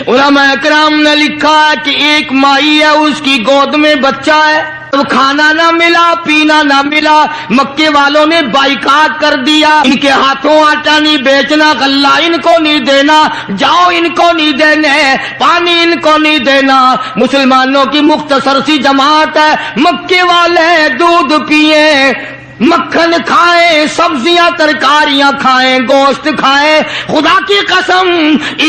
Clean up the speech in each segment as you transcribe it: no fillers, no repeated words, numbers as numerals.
علماء کرام نے لکھا ہے کہ ایک مائی ہے، اس کی گود میں بچہ ہے، کھانا نہ ملا، پینا نہ ملا، مکے والوں نے بائیکاٹ کر دیا، ان کے ہاتھوں آٹا نہیں بیچنا، غلہ ان کو نہیں دینا، جاؤ ان کو نہیں دینے، پانی ان کو نہیں دینا۔ مسلمانوں کی مختصر سی جماعت ہے، مکے والے دودھ پیئیں، مکھن کھائیں، سبزیاں ترکاریاں کھائیں، گوشت کھائیں۔ خدا کی قسم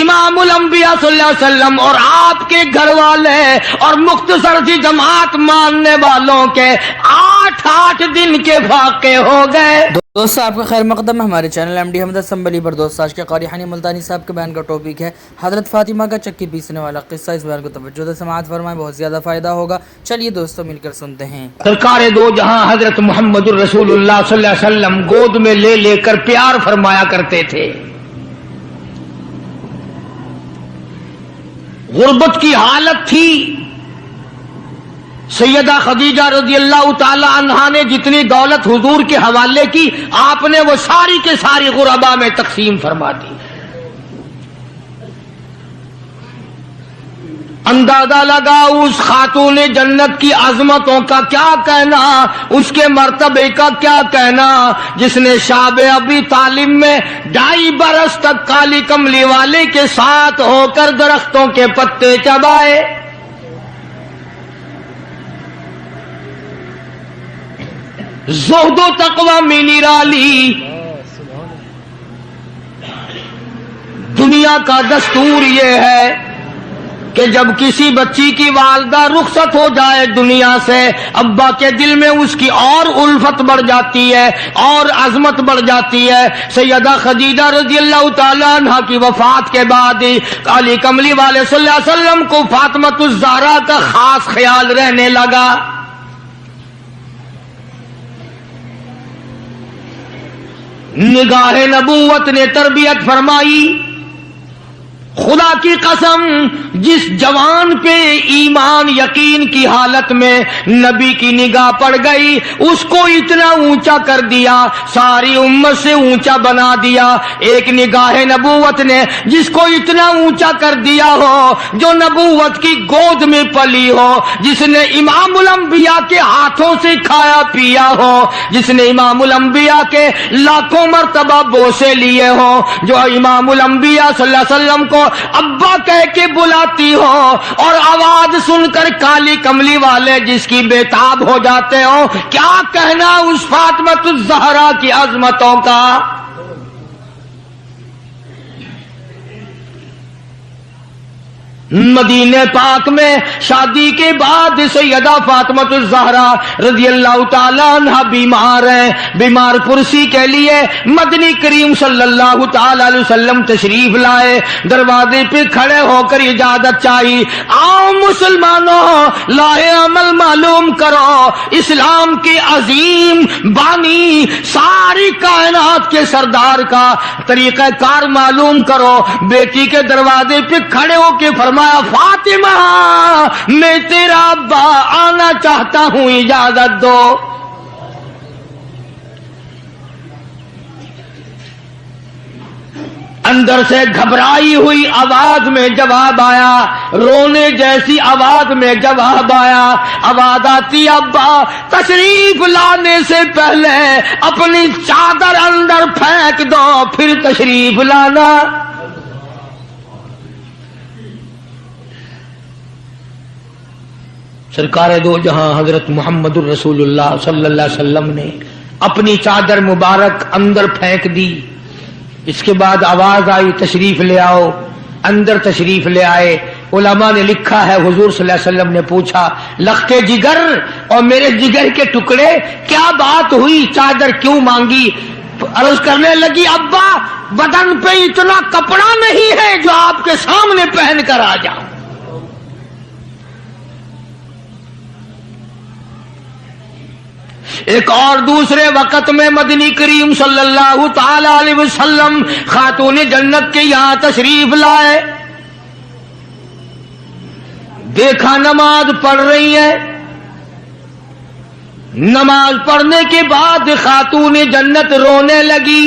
امام الانبیاء صلی اللہ علیہ وسلم اور آپ کے گھر والے اور مختصر سی جماعت ماننے والوں کے 8 دن کے واقع ہو گئے۔ دوست آپ کا خیر مقدم ہے ہمارے channel M D Ahmed assembly پر۔ دوست آج کے قاری حنی ملتانی صاحب کے بیان کا ٹاپک ہے حضرت فاطمہ کا چکی پیسنے والا قصہ۔ اس بیان کو توجہ سے سماعت فرمائیں، بہت زیادہ فائدہ ہوگا۔ چلیے دوستوں مل کر سنتے ہیں۔ سرکار دو جہاں حضرت محمد الرسول اللہ صلی اللہ علیہ وسلم گود میں لے لے کر پیار فرمایا کرتے تھے۔ غربت کی حالت تھی، سیدہ خدیجہ رضی اللہ تعالی عنہا نے جتنی دولت حضور کے حوالے کی، آپ نے وہ ساری کے ساری غربا میں تقسیم فرما دی۔ اندازہ لگا اس خاتون جنت کی عظمتوں کا کیا کہنا، اس کے مرتبے کا کیا کہنا، جس نے شاب ابی طالب میں 2.5 برس تک کالی کملی والے کے ساتھ ہو کر درختوں کے پتے چبائے۔ زہد و تقوی میں نرالی۔ دنیا کا دستور یہ ہے کہ جب کسی بچی کی والدہ رخصت ہو جائے دنیا سے، ابا کے دل میں اس کی اور الفت بڑھ جاتی ہے اور عظمت بڑھ جاتی ہے۔ سیدہ خدیجہ رضی اللہ تعالی عنہ کی وفات کے بعد کالی کملی والے صلی اللہ علیہ وسلم کو فاطمہ الزہرا کا خاص خیال رہنے لگا۔ نگاہ نبوت نے تربیت فرمائی۔ خدا کی قسم جس جوان پہ ایمان یقین کی حالت میں نبی کی نگاہ پڑ گئی، اس کو اتنا اونچا کر دیا، ساری امت سے اونچا بنا دیا۔ ایک نگاہ نبوت نے جس کو اتنا اونچا کر دیا ہو، جو نبوت کی گود میں پلی ہو، جس نے امام الانبیاء کے ہاتھوں سے کھایا پیا ہو، جس نے امام الانبیاء کے لاکھوں مرتبہ بوسے لیے ہوں، جو امام الانبیاء صلی اللہ علیہ وسلم کو ابا کہہ کے بلاتی ہو، اور آواز سن کر کالی کملی والے جس کی بےتاب ہو جاتے ہو، کیا کہنا اس فاطمہ الزہرا کی عظمتوں کا۔ مدینہ پاک میں شادی کے بعد سیدہ فاطمہ الزہرا رضی اللہ تعالی عنہ بیمار ہیں۔ بیمار پرسی کے لیے مدنی کریم صلی اللہ تعالی علیہ وسلم تشریف لائے، دروازے پہ کھڑے ہو کر اجازت چاہی، آؤ مسلمانوں لاہ عمل معلوم کرو، اسلام کے عظیم بانی ساری کائنات کے سردار کا طریقہ کار معلوم کرو۔ بیٹی کے دروازے پہ کھڑے ہو کے فرمایا، فاطمہ میں تیرا ابا آنا چاہتا ہوں، اجازت دو۔ اندر سے گھبرائی ہوئی آواز میں جواب آیا، رونے جیسی آواز میں جواب آیا، آواز آتی، ابا تشریف لانے سے پہلے اپنی چادر اندر پھینک دو پھر تشریف لانا۔ سرکار دو جہاں حضرت محمد الرسول اللہ صلی اللہ علیہ وسلم نے اپنی چادر مبارک اندر پھینک دی۔ اس کے بعد آواز آئی، تشریف لے آؤ۔ اندر تشریف لے آئے۔ علماء نے لکھا ہے حضور صلی اللہ علیہ وسلم نے پوچھا، لخت جگر اور میرے جگر کے ٹکڑے کیا بات ہوئی، چادر کیوں مانگی؟ عرض کرنے لگی، ابا بدن پہ اتنا کپڑا نہیں ہے جو آپ کے سامنے پہن کر آ جاؤں۔ ایک اور دوسرے وقت میں مدنی کریم صلی اللہ تعالی علیہ وسلم خاتون جنت کے یہاں تشریف لائے، دیکھا نماز پڑھ رہی ہے۔ نماز پڑھنے کے بعد خاتون جنت رونے لگی۔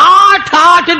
8-8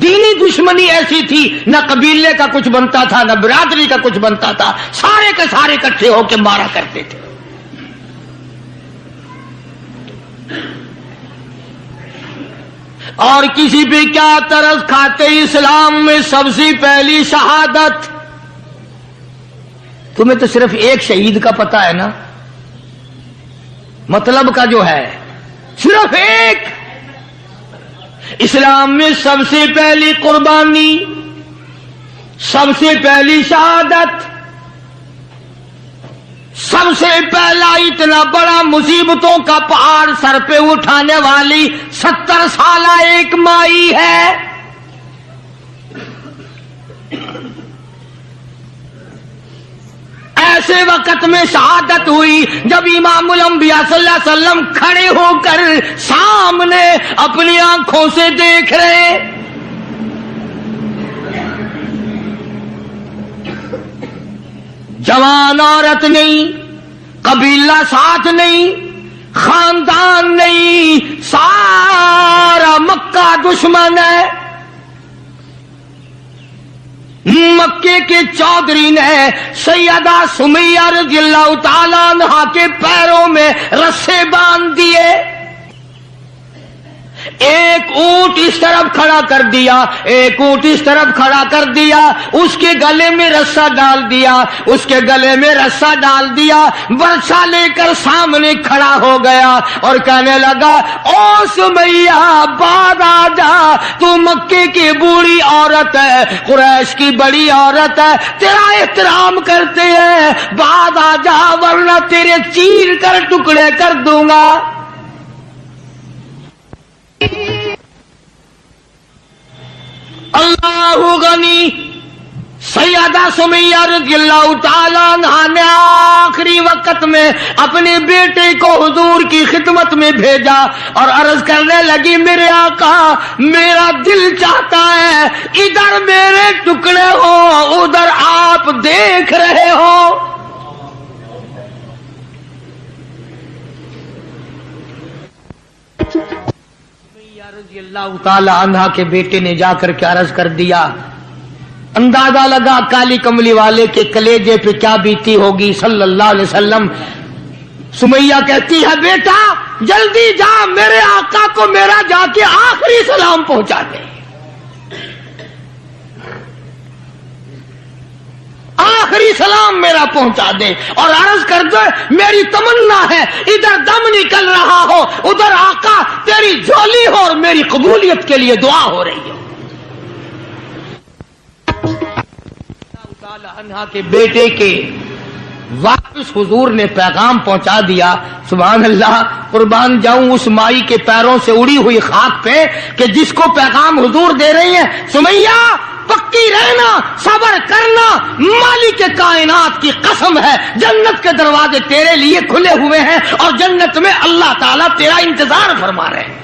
دینی دشمنی ایسی تھی، نہ قبیلے کا کچھ بنتا تھا نہ برادری کا کچھ بنتا تھا، سارے کے سارے اکٹھے ہو کے مارا کرتے تھے۔ اور کسی پہ کیا ترس کھاتے، اسلام میں سب سے پہلی شہادت۔ تمہیں تو صرف ایک شہید کا پتہ ہے نا، مطلب کا جو ہے صرف ایک۔ اسلام میں سب سے پہلی قربانی، سب سے پہلی شہادت، سب سے پہلا اتنا بڑا مصیبتوں کا پہاڑ سر پہ اٹھانے والی 70 سالہ ایک مائی ہے۔ ایسے وقت میں شہادت ہوئی جب امام الانبیاء صلی اللہ علیہ وسلم کھڑے ہو کر سامنے اپنی آنکھوں سے دیکھ رہے۔ جوان عورت نہیں، قبیلہ ساتھ نہیں، خاندان نہیں، سارا مکہ دشمن ہے۔ مکے کے چودھری نے سیدہ سمیہ رضی اللہ تعالیٰ عنہا کے پیروں میں رسے باندھ دیے، ایک اونٹ اس طرف کھڑا کر دیا، ایک اونٹ اس طرف کھڑا کر دیا، اس کے گلے میں رسا ڈال دیا، اس کے گلے میں رسا ڈال دیا، برچھا لے کر سامنے کھڑا ہو گیا اور کہنے لگا، او سمیہ بعد آ جا، تو مکے کی بوڑھی عورت ہے، قریش کی بڑی عورت ہے، تیرا احترام کرتے ہیں، بعد آ جا ورنہ تیرے چیر کر ٹکڑے کر دوں گا۔ اللہ غنی، سیدہ سمیہ رضی اللہ تعالیٰ عنہا نے آخری وقت میں اپنے بیٹے کو حضور کی خدمت میں بھیجا اور عرض کرنے لگی، میرے آقا میرا دل چاہتا ہے ادھر میرے ٹکڑے ہو، ادھر آپ دیکھ رہے ہو۔ رضی اللہ تعالی عنہ کے بیٹے نے جا کر کے عرض کر دیا، اندازہ لگا کالی کملی والے کے کلیجے پہ کیا بیتی ہوگی صلی اللہ علیہ وسلم۔ سمیہ کہتی ہے، بیٹا جلدی جا، میرے آقا کو میرا جا کے آخری سلام پہنچا دے، آخری سلام میرا پہنچا دے، اور عرض کر دے میری تمنا ہے ادھر دم نکل رہا ہو، ادھر آقا تیری جھولی ہو اور میری قبولیت کے لیے دعا ہو رہی ہے۔ عنہا کے بیٹے کے واپس حضور نے پیغام پہنچا دیا۔ سبحان اللہ، قربان جاؤں اس مائی کے پیروں سے اڑی ہوئی خاک پہ کہ جس کو پیغام حضور دے رہی ہیں، سمیہ پکی رہنا، صبر کرنا، مالک کائنات کی قسم ہے جنت کے دروازے تیرے لیے کھلے ہوئے ہیں اور جنت میں اللہ تعالیٰ تیرا انتظار فرما رہے ہیں۔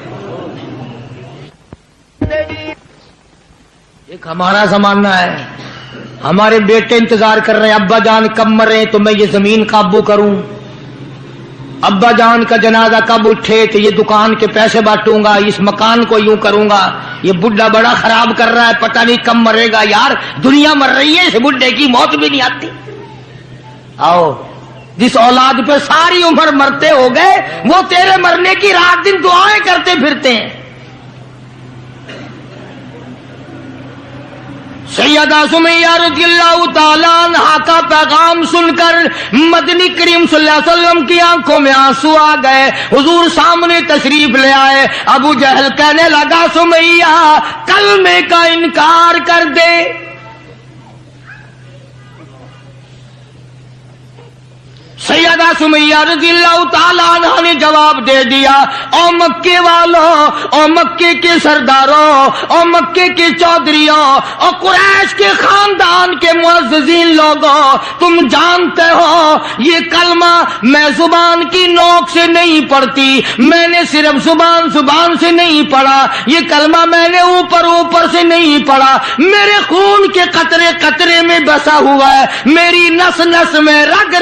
ایک ہمارا زمانہ ہے، ہمارے بیٹے انتظار کر رہے ہیں، ابا جان کب مرے تو میں یہ زمین قابو کروں، ابا جان کا جنازہ کب اٹھے تو یہ دکان کے پیسے بانٹوں گا، اس مکان کو یوں کروں گا، یہ بڈھا بڑا خراب کر رہا ہے، پتہ نہیں کب مرے گا۔ یار دنیا مر رہی ہے، اس بڈھے کی موت بھی نہیں آتی۔ آؤ، جس اولاد پہ ساری عمر مرتے ہو گئے وہ تیرے مرنے کی رات دن دعائیں کرتے پھرتے ہیں۔ سیدہ سمیہ رضی اللہ تعالیٰ عنہا کا پیغام سن کر مدنی کریم صلی اللہ علیہ وسلم کی آنکھوں میں آنسو آ گئے، حضور سامنے تشریف لے آئے۔ ابو جہل کہنے لگا، سمیہ کلمے کا انکار کر دے۔ سیدہ سمیہ رضی اللہ تعالیٰ عنہ نے جواب دے دیا، او مکے والوں، او مکے کے سرداروں، او مکے کے چودھریوں، او قریش کے خاندان کے معززین لوگوں، تم جانتے ہو یہ کلمہ میں زبان کی نوک سے نہیں پڑھتی، میں نے صرف زبان سے نہیں پڑھا، یہ کلمہ میں نے اوپر سے نہیں پڑھا، میرے خون کے قطرے قطرے میں بسا ہوا ہے، میری نس نس میں رگ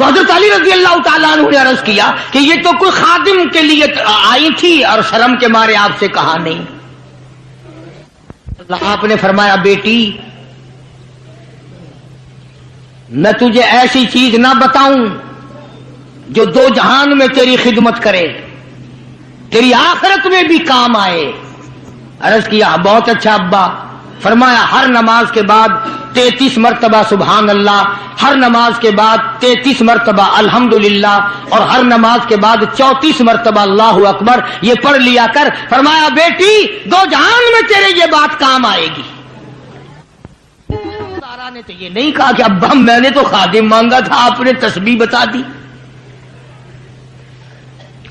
تو حضرت علی رضی اللہ تعالیٰ عنہ نے عرض کیا کہ یہ تو کوئی خادم کے لیے آئی تھی اور شرم کے مارے آپ سے کہا نہیں. آپ نے فرمایا بیٹی میں تجھے ایسی چیز نہ بتاؤں جو دو جہان میں تیری خدمت کرے, تیری آخرت میں بھی کام آئے. عرض کیا بہت اچھا ابا. فرمایا ہر نماز کے بعد 33 مرتبہ سبحان اللہ, ہر نماز کے بعد 33 مرتبہ الحمدللہ, اور ہر نماز کے بعد 34 مرتبہ اللہ اکبر, یہ پڑھ لیا کر. فرمایا بیٹی دو جہان میں تیرے یہ بات کام آئے گی. سارا نے تو یہ نہیں کہا کہ ابا میں نے تو خادم مانگا تھا, آپ نے تسبیح بتا دی,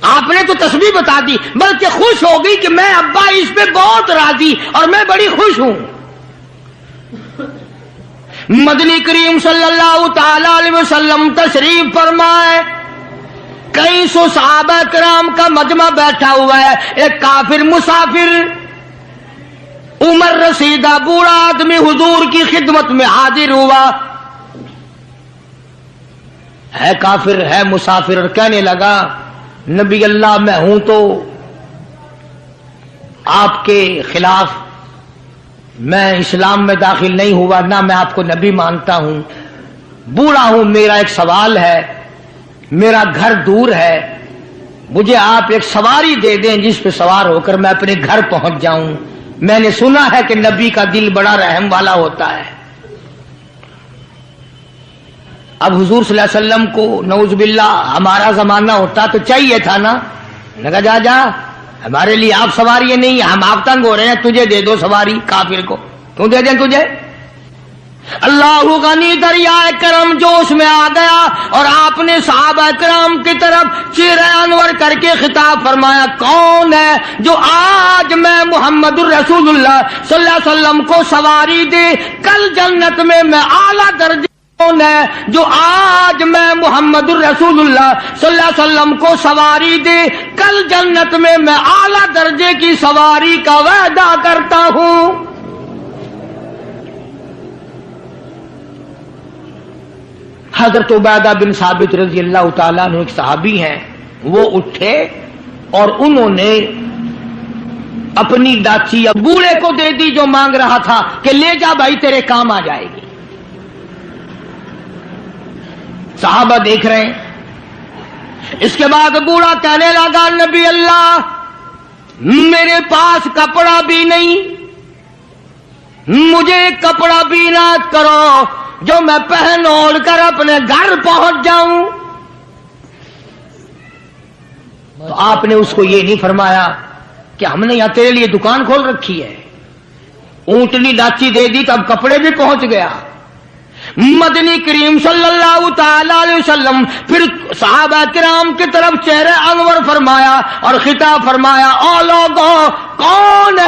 آپ نے تو تسبیح بتا دی, بلکہ خوش ہو گئی کہ میں ابا اس پہ بہت راضی اور میں بڑی خوش ہوں. مدنی کریم صلی اللہ تعالی علیہ وسلم تشریف فرمائے, کئی سو صحابہ کرام کا مجمع بیٹھا ہوا ہے. ایک کافر مسافر عمر رسیدہ بوڑھا آدمی حضور کی خدمت میں حاضر ہوا. ہے کافر ہے مسافر, اور کہنے لگا نبی اللہ میں ہوں تو آپ کے خلاف میں اسلام میں داخل نہیں ہوا, نہ میں آپ کو نبی مانتا ہوں, بوڑھا ہوں, میرا ایک سوال ہے, میرا گھر دور ہے, مجھے آپ ایک سواری دے دیں جس پہ سوار ہو کر میں اپنے گھر پہنچ جاؤں. میں نے سنا ہے کہ نبی کا دل بڑا رحم والا ہوتا ہے. اب حضور صلی اللہ علیہ وسلم کو نعوذ باللہ ہمارا زمانہ ہوتا تو چاہیے تھا نا, لگا جا جا ہمارے لیے آپ سواری نہیں, ہم آپ تنگ ہو رہے ہیں, تجھے دے دو سواری. کافر کو کیوں دے دیں تجھے؟ اللہ غنی دریائے کرم جوش میں آ گیا اور آپ نے صحابہ کرام کی طرف چہرہ انور کر کے خطاب فرمایا, کون ہے جو آج میں محمد الرسول اللہ صلی اللہ علیہ وسلم کو سواری دے کل جنت میں اعلیٰ درجے, کون ہے جو آج میں محمد الرسول اللہ صلی اللہ علیہ وسلم کو سواری دے کل جنت میں اعلیٰ درجے کی سواری کا وعدہ کرتا ہوں. حضرت عبیدہ بن ثابت رضی اللہ تعالیٰ عنہ ایک صحابی ہیں, وہ اٹھے اور انہوں نے اپنی ڈاچی بوڑھے کو دے دی جو مانگ رہا تھا کہ لے جا بھائی تیرے کام آ جائے گی. صحابہ دیکھ رہے ہیں. اس کے بعد بوڑھا کہنے لگا نبی اللہ میرے پاس کپڑا بھی نہیں, مجھے کپڑا بھی عنایت کرو جو میں پہن اوڑھ کر اپنے گھر پہنچ جاؤں. تو آپ نے اس کو یہ نہیں فرمایا کہ ہم نے یہاں تیرے لیے دکان کھول رکھی ہے, اونٹنی ڈاچی دے دی تو اب کپڑے بھی پہنچ گیا. مدنی کریم صلی اللہ تعالی علیہ وسلم پھر صحابہ کرام کی طرف چہرہ انور فرمایا اور خطاب فرمایا, او لوگوں کون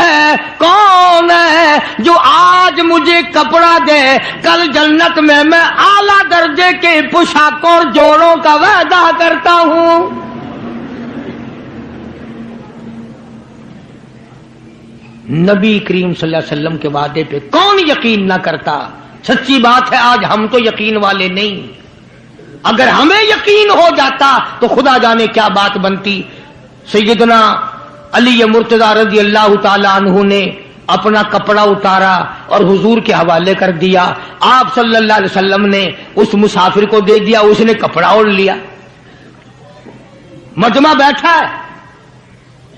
ہے جو آج مجھے کپڑا دے کل جنت میں اعلیٰ درجے کے پوشاکوں اور جوڑوں کا وعدہ کرتا ہوں. نبی کریم صلی اللہ علیہ وسلم کے وعدے پہ کون یقین نہ کرتا؟ سچی بات ہے آج ہم تو یقین والے نہیں. اگر ہمیں یقین ہو جاتا تو خدا جانے کیا بات بنتی. سیدنا علی مرتضی رضی اللہ تعالی عنہ نے اپنا کپڑا اتارا اور حضور کے حوالے کر دیا. آپ صلی اللہ علیہ وسلم نے اس مسافر کو دے دیا, اس نے کپڑا اوڑھ لیا. مجمع بیٹھا ہے,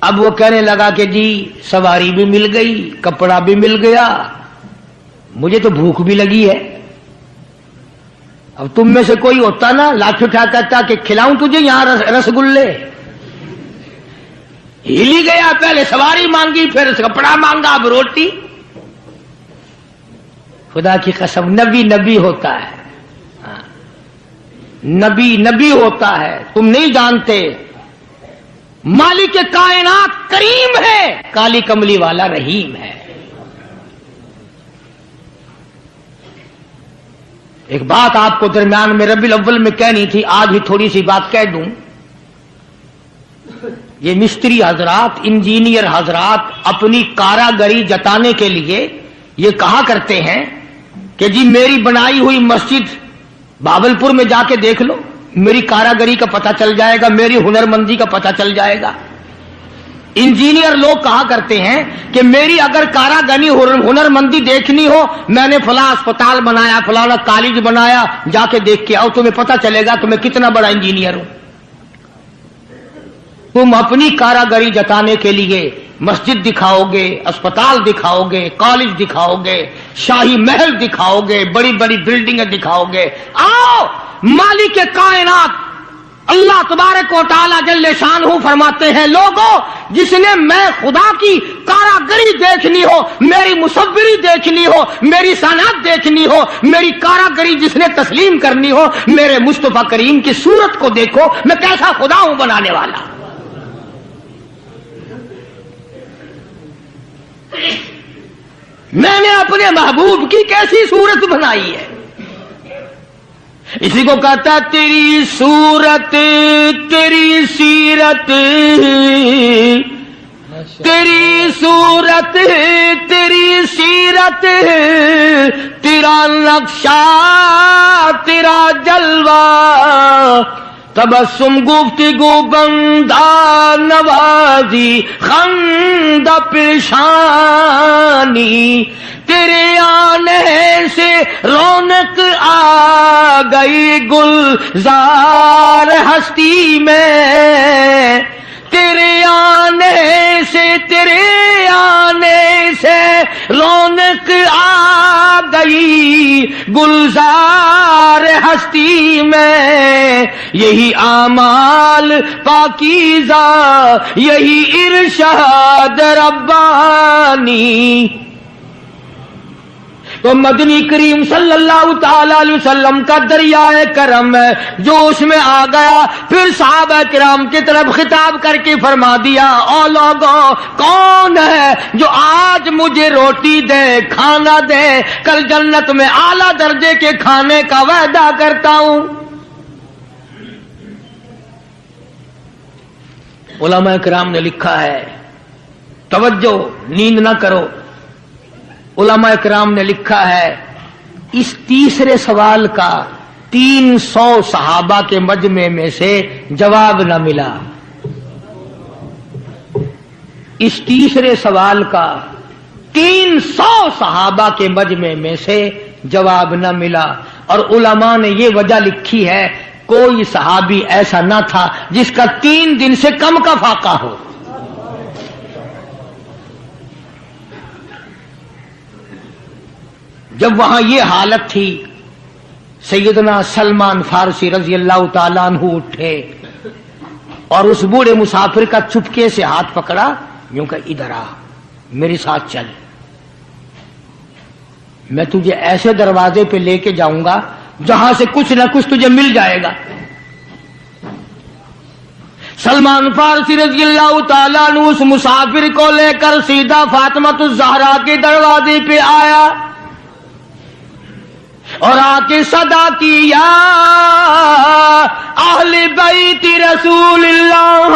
اب وہ کہنے لگا کہ جی سواری بھی مل گئی, کپڑا بھی مل گیا, مجھے تو بھوک بھی لگی ہے. اب تم میں سے کوئی ہوتا نا لاٹھی اٹھا کہتا کہ کھلاؤں تجھے یہاں رسگلے, ہلی گیا, پہلے سواری مانگی پھر کپڑا مانگا اب روٹی. خدا کی قسم نبی ہوتا ہے, نبی ہوتا ہے. تم نہیں جانتے مالک کائنات کریم ہے, کالی کملی والا رحیم ہے. ایک بات آپ کو درمیان میں ربیع الاول میں کہنی تھی, آج ہی تھوڑی سی بات کہہ دوں. یہ مستری حضرات, انجینئر حضرات اپنی کاراگری جتانے کے لیے یہ کہا کرتے ہیں کہ جی میری بنائی ہوئی مسجد بھاولپور میں جا کے دیکھ لو, میری کاراگری کا پتہ چل جائے گا، میری ہنرمندی کا پتہ چل جائے گا۔ انجینئر لوگ کہا کرتے ہیں کہ میری اگر کاراگری ہنرمندی دیکھنی ہو، میں نے فلاں اسپتال بنایا، فلاں کالج بنایا، جا کے دیکھ کے آؤ، تمہیں پتہ چلے گا کہ میں کتنا بڑا انجینئر ہوں۔ تم اپنی کاراگری جتانے کے لیے مسجد دکھاؤ گے، اسپتال دکھاؤ گے، کالج دکھاؤ گے، شاہی محل دکھاؤ گے، بڑی بڑی بلڈنگیں دکھاؤ گے۔ آؤ، مالک کائنات اللہ تبارک و تعالی جل شانہ فرماتے ہیں، لوگوں جس نے میں خدا کی کاراگری دیکھنی ہو، میری مصوری دیکھنی ہو، میری صنعت دیکھنی ہو، میری کاراگری جس نے تسلیم کرنی ہو، میرے مصطفیٰ کریم کی صورت کو دیکھو، میں کیسا خدا ہوں بنانے والا۔ میں نے اپنے محبوب کی کیسی صورت بنائی ہے۔ اسی کو کہتا تیری صورت تیری سیرت، تیری صورت تیری سیرت، تیرا نقشہ تیرا جلوہ، تبسم گفتگو بندہ نوازی خند پیشانی، تیرے آنے سے رونق آ گئی گلزار ہستی میں، تیرے آنے سے تیرے آنے سے رونق آ گئی گلزار ہستی میں، یہی اعمال پاکیزہ یہی ارشاد ربانی۔ تو مدنی کریم صلی اللہ تعالی علیہ وسلم کا دریائے کرم ہے جو اس میں آ گیا، پھر صحابہ کرام کی طرف خطاب کر کے فرما دیا، او لوگوں کون ہے جو آج مجھے روٹی دے، کھانا دے، کل جنت میں اعلیٰ درجے کے کھانے کا وعدہ کرتا ہوں۔ علماء کرام نے لکھا ہے، توجہ نیند نہ کرو، علماء کرام نے لکھا ہے اس تیسرے سوال کا 300 صحابہ کے مجمع میں سے جواب نہ ملا۔ اس تیسرے سوال کا 300 صحابہ کے مجمع میں سے جواب نہ ملا، اور علماء نے یہ وجہ لکھی ہے کوئی صحابی ایسا نہ تھا جس کا 3 دن سے کم کا فاقہ ہو۔ جب وہاں یہ حالت تھی، سیدنا سلمان فارسی رضی اللہ تعالیٰ عنہ اٹھے اور اس بوڑھے مسافر کا چپکے سے ہاتھ پکڑا، یوں کہ ادھر آ، میرے ساتھ چل، میں تجھے ایسے دروازے پہ لے کے جاؤں گا جہاں سے کچھ نہ کچھ تجھے مل جائے گا۔ سلمان فارسی رضی اللہ تعالیٰ عنہ اس مسافر کو لے کر سیدھا فاطمۃ الزہرا کے دروازے پہ آیا اور آ کے صدا کی، یا اہل بیت رسول اللہ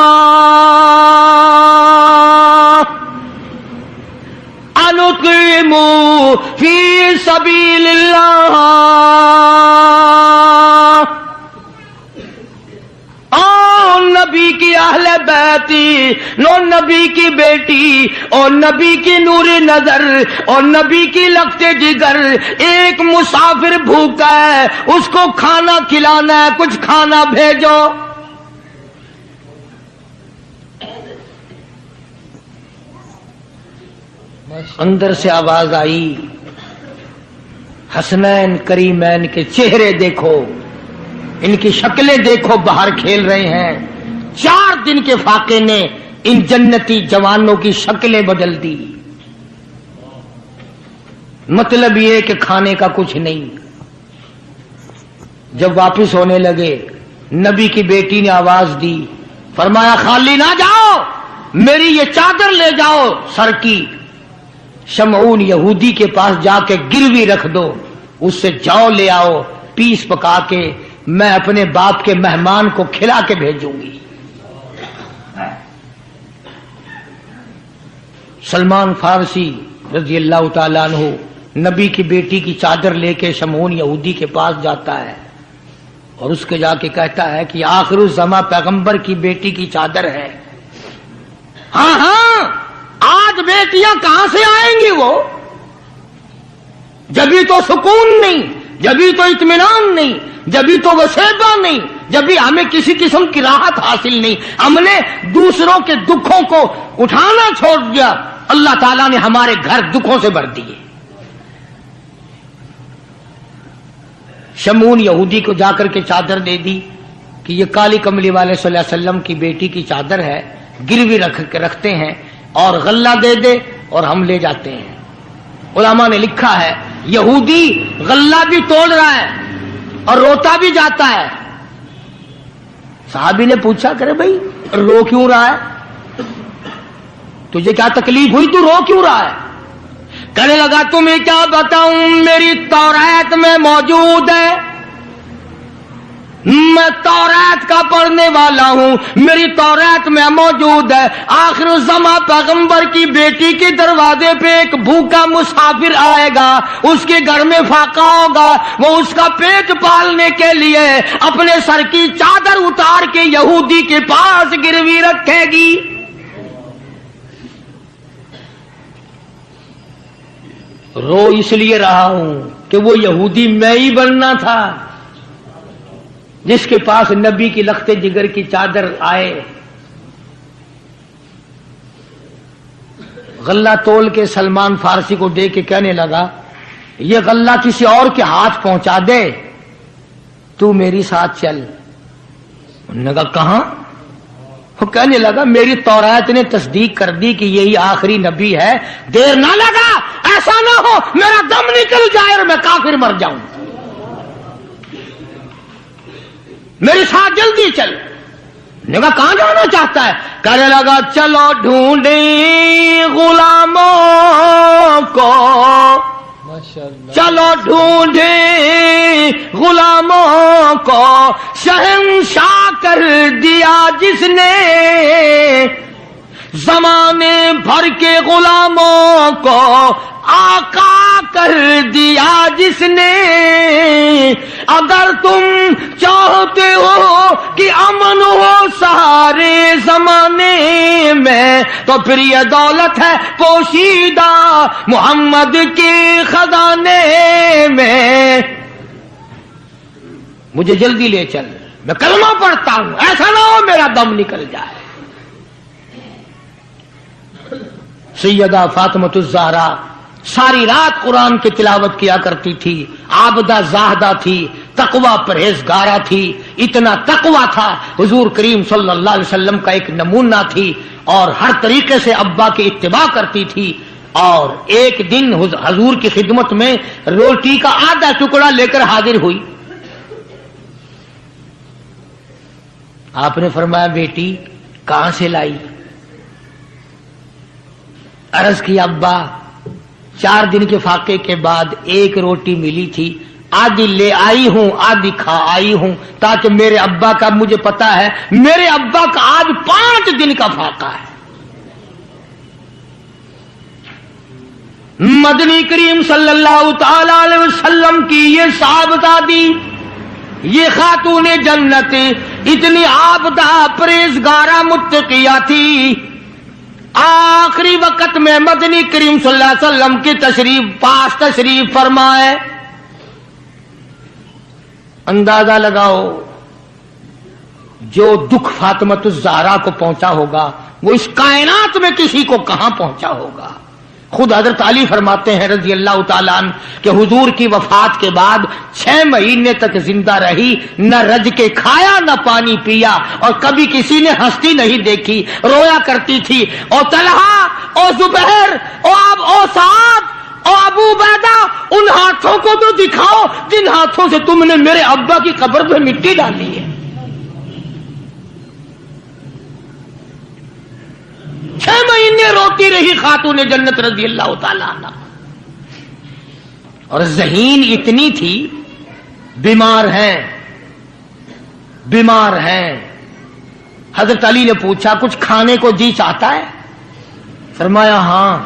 انقیموا فی سبیل اللہ، او نبی کی اہل بیتی، نو نبی کی بیٹی اور نبی کی نور نظر اور نبی کی لگتے جگر، ایک مسافر بھوکا ہے، اس کو کھانا کھلانا ہے، کچھ کھانا بھیجو۔ اندر سے آواز آئی، حسنین کریمین کے چہرے دیکھو، ان کی شکلیں دیکھو، باہر کھیل رہے ہیں۔ 4 دن کے فاقے نے ان جنتی جوانوں کی شکلیں بدل دی۔ مطلب یہ کہ کھانے کا کچھ نہیں۔ جب واپس ہونے لگے، نبی کی بیٹی نے آواز دی، فرمایا خالی نہ جاؤ، میری یہ چادر لے جاؤ سر کی، شمعون یہودی کے پاس جا کے گروی رکھ دو، اس سے جو لے آؤ، پیس پکا کے میں اپنے باپ کے مہمان کو کھلا کے بھیجوں گی۔ سلمان فارسی رضی اللہ تعالیٰ عنہ نبی کی بیٹی کی چادر لے کے شمعون یہودی کے پاس جاتا ہے، اور اس کے جا کے کہتا ہے کہ آخر الزما پیغمبر کی بیٹی کی چادر ہے. ہاں آج بیٹیاں کہاں سے آئیں گی؟ وہ جبھی تو سکون نہیں، جبھی تو اطمینان نہیں، جبھی تو وسیبہ نہیں، جبھی ہمیں کسی قسم کی راحت حاصل نہیں. ہم نے دوسروں کے دکھوں کو اٹھانا چھوڑ دیا، اللہ تعالیٰ نے ہمارے گھر دکھوں سے بھر دیے. شمون یہودی کو جا کر کے چادر دے دی کہ یہ کالی کملی والے صلی اللہ علیہ وسلم کی بیٹی کی چادر ہے، گروی رکھتے ہیں اور غلہ دے دے اور ہم لے جاتے ہیں. علماء نے لکھا ہے یہودی غلہ بھی توڑ رہا ہے اور روتا بھی جاتا ہے. صحابی نے پوچھا کرے بھائی رو کیوں رہا ہے؟ تجھے کیا تکلیف ہوئی؟ تو رو کیوں رہا ہے؟ کہنے لگا تمہیں کیا بتاؤں، میری تورات میں موجود ہے، میں تورات کا پڑھنے والا ہوں، میری تورات میں موجود ہے آخر الزمان پیغمبر کی بیٹی کے دروازے پہ ایک بھوکا مسافر آئے گا، اس کے گھر میں فاقہ ہوگا، وہ اس کا پیٹ پالنے کے لیے اپنے سر کی چادر اتار کے یہودی کے پاس گروی رکھے گی. رو اس لیے رہا ہوں کہ وہ یہودی میں ہی بننا تھا جس کے پاس نبی کی لخت جگر کی چادر آئے. غلہ تول کے سلمان فارسی کو دے کے کہنے لگا یہ غلہ کسی اور کے ہاتھ پہنچا دے، تو میری ساتھ چل. انہوں نے کہا کہاں؟ وہ کہنے لگا میری تورات نے تصدیق کر دی کہ یہی آخری نبی ہے، دیر نہ لگا، ایسا نہ ہو میرا دم نکل جائے اور میں کافر مر جاؤں، میرے ساتھ جلدی چل. نے کہا کہاں جانا چاہتا ہے؟ کہنے لگا چلو ڈھونڈیں غلاموں کو، چلو ڈھونڈیں غلاموں کو، شہنشاہ کر دیا جس نے زمانے بھر کے غلاموں کو، آقا کر دیا جس نے. اگر تم چاہتے ہو کہ امن ہو سارے زمانے میں تو پھر یہ دولت ہے پوشیدہ محمد کے خزانے میں. مجھے جلدی لے چل، میں کلمہ پڑھتا ہوں، ایسا نہ ہو میرا دم نکل جائے. سیدہ فاطمہ الزہرا ساری رات قرآن کی تلاوت کیا کرتی تھی، عابدہ زاہدہ تھی، تقوی پرہیزگارہ تھی. اتنا تقوی تھا حضور کریم صلی اللہ علیہ وسلم کا ایک نمونہ تھی اور ہر طریقے سے ابا کی اتباع کرتی تھی. اور ایک دن حضور کی خدمت میں روٹی کا آدھا ٹکڑا لے کر حاضر ہوئی. آپ نے فرمایا بیٹی کہاں سے لائی؟ عرض کی ابا 4 دن کے فاقے کے بعد ایک روٹی ملی تھی، آدھی لے آئی ہوں، آدھی کھا آئی ہوں، تاکہ میرے ابا کا، مجھے پتا ہے میرے ابا کا آج 5 دن کا فاقہ ہے. مدنی کریم صلی اللہ تعالی علیہ وسلم کی یہ صاحبزادی، یہ خاتون جنت اتنی عابدہ پرہیزگارہ متقیہ تھی. آخری وقت میں مدنی کریم صلی اللہ علیہ وسلم کی تشریف فرمائے. اندازہ لگاؤ جو دکھ فاطمہ الزہرا کو پہنچا ہوگا وہ اس کائنات میں کسی کو کہاں پہنچا ہوگا. خود حضرت علی فرماتے ہیں رضی اللہ تعالیٰ عنہ کہ حضور کی وفات کے بعد 6 مہینے تک زندہ رہی، نہ رج کے کھایا نہ پانی پیا، اور کبھی کسی نے ہستی نہیں دیکھی، رویا کرتی تھی. اور طلحہ اور زبیر اور سعد اور ابو عبیدہ ان ہاتھوں کو تو دکھاؤ جن ہاتھوں سے تم نے میرے ابا کی قبر پہ مٹی ڈالی ہے. 6 مہینے روتی رہی خاتون جنت رضی اللہ تعالیٰ عنہ. اور ذہین اتنی تھی، بیمار ہیں. حضرت علی نے پوچھا کچھ کھانے کو جی چاہتا ہے؟ فرمایا ہاں،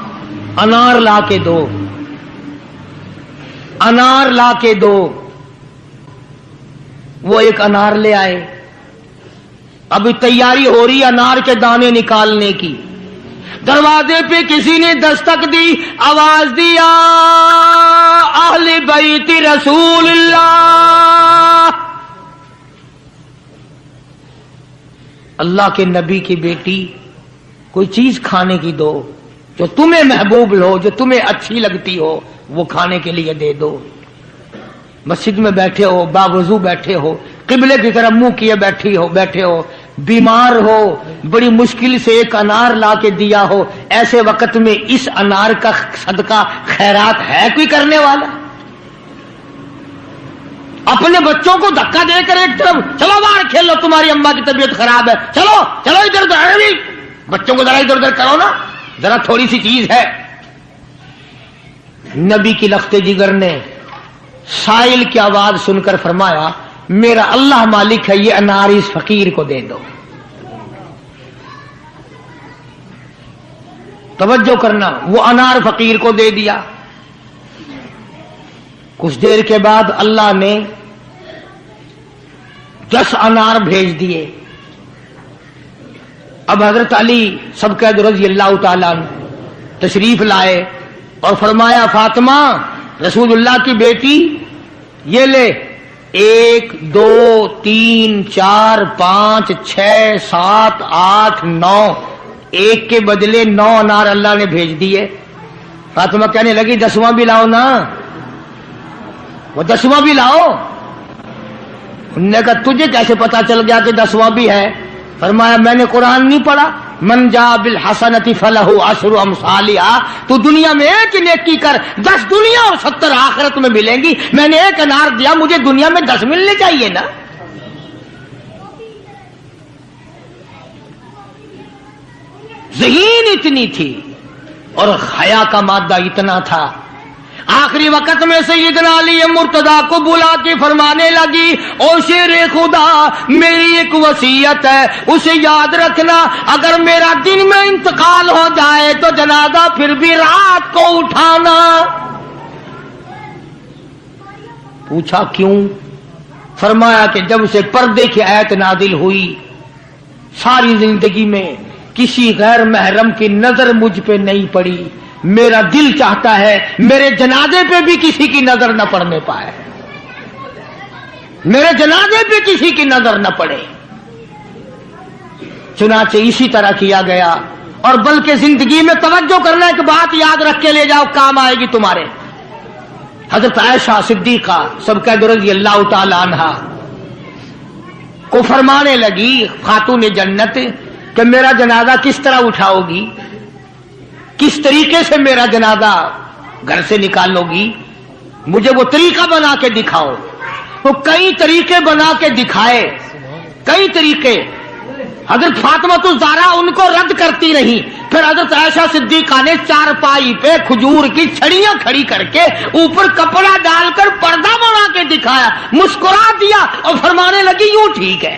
انار لا کے دو، انار لا کے دو. وہ ایک انار لے آئے. ابھی تیاری ہو رہی انار کے دانے نکالنے کی. دروازے پہ کسی نے دستک دی, آواز دیا اہل بیت رسول اللہ, اللہ کے نبی کی بیٹی کوئی چیز کھانے کی دو جو تمہیں محبوب ہو, جو تمہیں اچھی لگتی ہو, وہ کھانے کے لیے دے دو. مسجد میں بیٹھے ہو, باوضو بیٹھے ہو, قبلے کی طرف منہ کیے بیٹھے ہو, بیمار ہو, بڑی مشکل سے ایک انار لا کے دیا ہو, ایسے وقت میں اس انار کا صدقہ خیرات ہے کوئی کرنے والا؟ اپنے بچوں کو دھکا دے کر ایک طرف چلو باہر کھیل لو, تمہاری اماں کی طبیعت خراب ہے, چلو چلو ادھر ادھر, بچوں کو ذرا ادھر ادھر کرو نا, ذرا تھوڑی سی چیز ہے. نبی کی لخت جگر نے سائل کی آواز سن کر فرمایا میرا اللہ مالک ہے, یہ انار اس فقیر کو دے دو. توجہ کرنا, وہ انار فقیر کو دے دیا. کچھ دیر کے بعد اللہ نے 10 انار بھیج دیے. اب حضرت علی سبقید رضی اللہ تعالیٰ عنہ تشریف لائے اور فرمایا فاطمہ رسول اللہ کی بیٹی یہ لے, 1 2 3 4 5 6 7 8 9, ایک کے بدلے 9 انار اللہ نے بھیج دیے. فاطمہ کہنے لگی 10واں بھی لاؤ نا, وہ 10واں بھی لاؤ. انہوں نے کہا تجھے کیسے پتا چل گیا کہ 10واں بھی ہے؟ فرمایا میں نے قرآن نہیں پڑھا, من جاء بالحسنۃ فلہ عشر امثالھا, تو دنیا میں ایک نیکی کر 10 دنیا اور 70 آخرت میں ملیں گی. میں نے ایک انار دیا, مجھے دنیا میں 10 ملنے چاہیے نا. ذہین اتنی تھی اور حیا کا مادہ اتنا تھا. آخری وقت میں سیدنا علی مرتضیٰ کو بلا کے فرمانے لگی او شیر خدا, میری ایک وصیت ہے, اسے یاد رکھنا, اگر میرا دن میں انتقال ہو جائے تو جنازہ پھر بھی رات کو اٹھانا. پوچھا کیوں؟ فرمایا کہ جب سے پردے کی آیت نازل ہوئی ساری زندگی میں کسی غیر محرم کی نظر مجھ پہ نہیں پڑی. میرا دل چاہتا ہے میرے جنازے پہ بھی کسی کی نظر نہ پڑنے پائے, میرے جنازے پہ کسی کی نظر نہ پڑے. چنانچہ اسی طرح کیا گیا. اور بلکہ زندگی میں توجہ کرنا, ایک بات یاد رکھ کے لے جاؤ, کام آئے گی تمہارے. حضرت عائشہ صدیقہ سبقید رضی اللہ تعالی عنہا کو فرمانے لگی خاتون جنت کہ میرا جنازہ کس طرح اٹھاؤ گی, کس طریقے سے میرا جنازہ گھر سے نکالو گی, مجھے وہ طریقہ بنا کے دکھاؤ. تو کئی طریقے بنا کے دکھائے, کئی طریقے. حضرت فاطمہ الزہرا ان کو رد کرتی رہی. پھر حضرت عائشہ صدیقہ نے چارپائی پہ کھجور کی چھڑیاں کھڑی کر کے اوپر کپڑا ڈال کر پردہ بنا کے دکھایا, مسکرا دیا اور فرمانے لگی یوں ٹھیک ہے.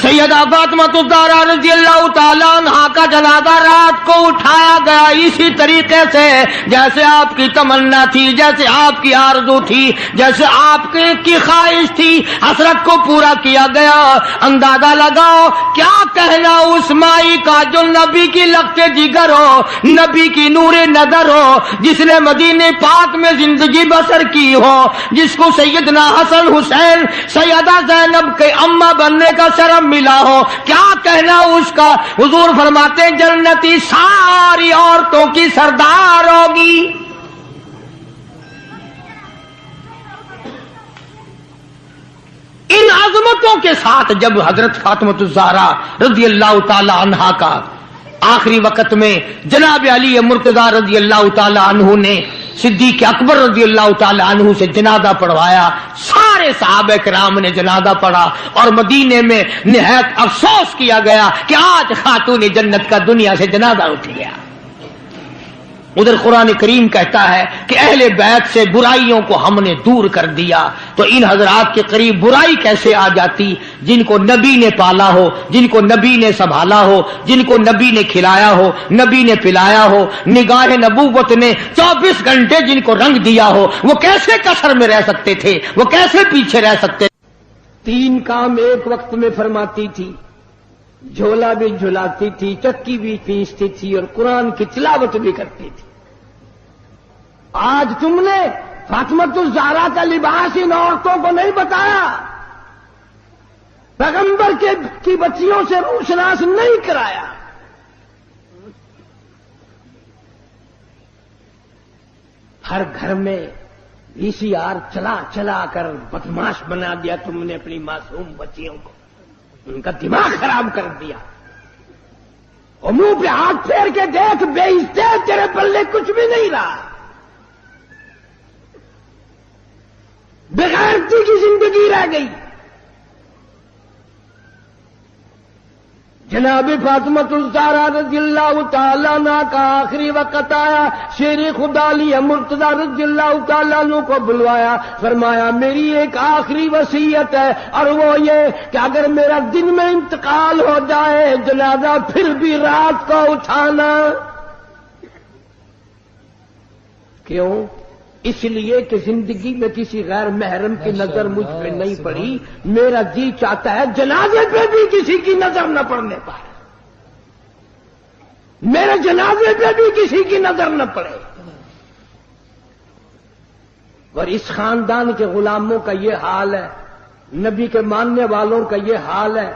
سیدہ فاطمہ الزہرا رضی اللہ تعالیٰ عنہا کا جنازہ رات کو اٹھایا گیا اسی طریقے سے جیسے آپ کی تمنا تھی, جیسے آپ کی آرزو تھی, جیسے آپ کی خواہش تھی. حسرت کو پورا کیا گیا. اندازہ لگاؤ کیا کہنا اس مائی کا جو نبی کی لخت جگر ہو, نبی کی نور نظر ہو, جس نے مدینے پاک میں زندگی بسر کی ہو, جس کو سیدنا حسن حسین سیدہ زینب کے اماں بننے کا شرف ملا ہو. کیا کہنا اس کا؟ حضور فرماتے جنتی ساری عورتوں کی سردار ہوگی. ان عظمتوں کے ساتھ جب حضرت فاطمہ الزہرا رضی اللہ تعالی عنہا کا آخری وقت میں جناب علی مرتضیٰ رضی اللہ تعالی عنہ نے صدیق اکبر رضی اللہ تعالی عنہ سے جنازہ پڑھوایا, سارے صحابہ کرام نے جنازہ پڑھا اور مدینے میں نہایت افسوس کیا گیا کہ آج خاتون جنت کا دنیا سے جنازہ اٹھ گیا. ادھر قرآن کریم کہتا ہے کہ اہل بیت سے برائیوں کو ہم نے دور کر دیا. تو ان حضرات کے قریب برائی کیسے آ جاتی؟ جن کو نبی نے پالا ہو، جن کو نبی نے سنبھالا ہو، جن کو نبی نے کھلایا ہو، نبی نے پلایا ہو، نگاہ نبوت نے 24 گھنٹے جن کو رنگ دیا ہو، وہ کیسے کسر میں رہ سکتے تھے؟ وہ کیسے پیچھے رہ سکتے؟ 3 کام ایک وقت میں فرماتی تھی، جھولا بھی جھلاتی تھی، چکی بھی پیستی تھی، اور قرآن کی تلاوت بھی کرتی تھی. آج تم نے فاطمۃ الزہرا کا لباس ان عورتوں کو نہیں بتایا، پیغمبر کی بچیوں سے روشناس نہیں کرایا. ہر گھر میں VCR چلا چلا کر بدماش بنا دیا تم نے اپنی معصوم بچیوں کو، ان کا دماغ خراب کر دیا. اور منہ پہ ہاتھ پھیر کے دیکھ، بے عزتے تیرے پلے کچھ بھی نہیں رہا. بغیرتی کی زندگی رہ گئی. جناب فاطمۃ الزہرا رضی اللہ تعالیٰ عنہ کا آخری وقت آیا. شیر خدا علی مرتضیٰ رضی اللہ تعالیٰ عنہ کو بلوایا، فرمایا میری ایک آخری وصیت ہے، اور وہ یہ کہ اگر میرا دن میں انتقال ہو جائے جنازہ پھر بھی رات کو اٹھانا. کیوں؟ اس لیے کہ زندگی میں کسی غیر محرم کی نظر مجھ پہ نہیں پڑی. میرا جی چاہتا ہے جنازے پہ بھی کسی کی نظر نہ پڑنے پائے، میرے جنازے پہ بھی کسی کی نظر نہ پڑے. اور اس خاندان کے غلاموں کا یہ حال ہے، نبی کے ماننے والوں کا یہ حال ہے.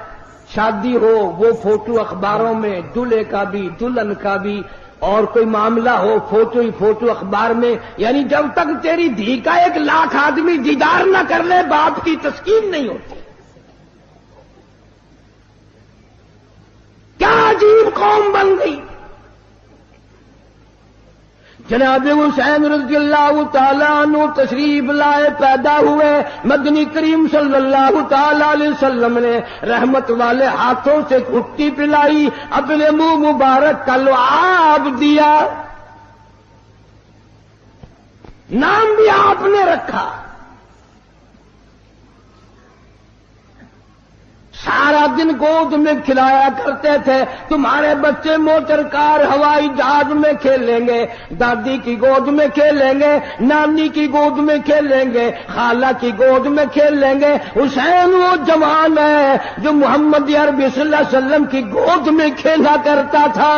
شادی ہو وہ فوٹو اخباروں میں، دلہے کا بھی دلہن کا بھی، اور کوئی معاملہ ہو فوٹو ہی فوٹو اخبار میں. یعنی جب تک تیری دھی کا 1 لاکھ آدمی دیدار نہ کر لے باپ کی تسکین نہیں ہوتی. کیا عجیب قوم بن گئی. جناب حسین رضی اللہ تعالیٰ عنہ تشریف لائے، پیدا ہوئے. مدنی کریم صلی اللہ تعالیٰ علیہ وسلم نے رحمت والے ہاتھوں سے گھٹی پلائی، اپنے منہ مبارک کا لعاب دیا. نام بھی آپ نے رکھا. سارا دن گود میں کھلایا کرتے تھے. تمہارے بچے موٹر کار ہوائی جہاز میں کھیلیں گے، دادی کی گود میں کھیلیں گے، نانی کی گود میں کھیلیں گے، خالہ کی گود میں کھیلیں گے. حسین وہ جوان ہے جو محمد عربی صلی اللہ علیہ وسلم کی گود میں کھیلا کرتا تھا.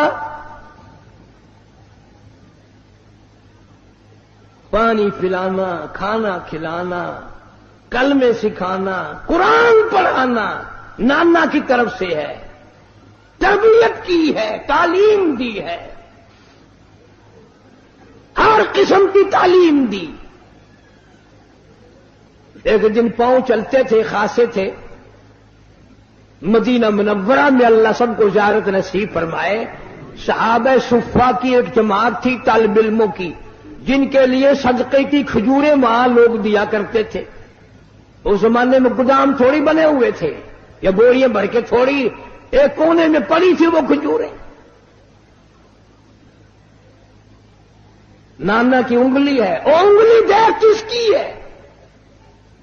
پانی پلانا، کھانا کھلانا، کلمے سکھانا، قرآن پڑھانا نانا کی طرف سے ہے. تربیت کی ہے، تعلیم دی ہے، ہر قسم کی تعلیم دی. ایک دن پاؤں چلتے تھے، خاصے تھے مدینہ منورہ میں، اللہ سب کو زیارت نصیب فرمائے. صحابہ صفہ کی ایک جماعت تھی طالب علموں کی، جن کے لیے صدقے کی کھجوریں وہاں لوگ دیا کرتے تھے. اس زمانے میں گودام تھوڑی بنے ہوئے تھے، یا بوریاں بھر کے تھوڑی، ایک کونے میں پڑی تھی وہ کھجوریں. نانا کی انگلی ہے، وہ انگلی دیکھ کس کی ہے؟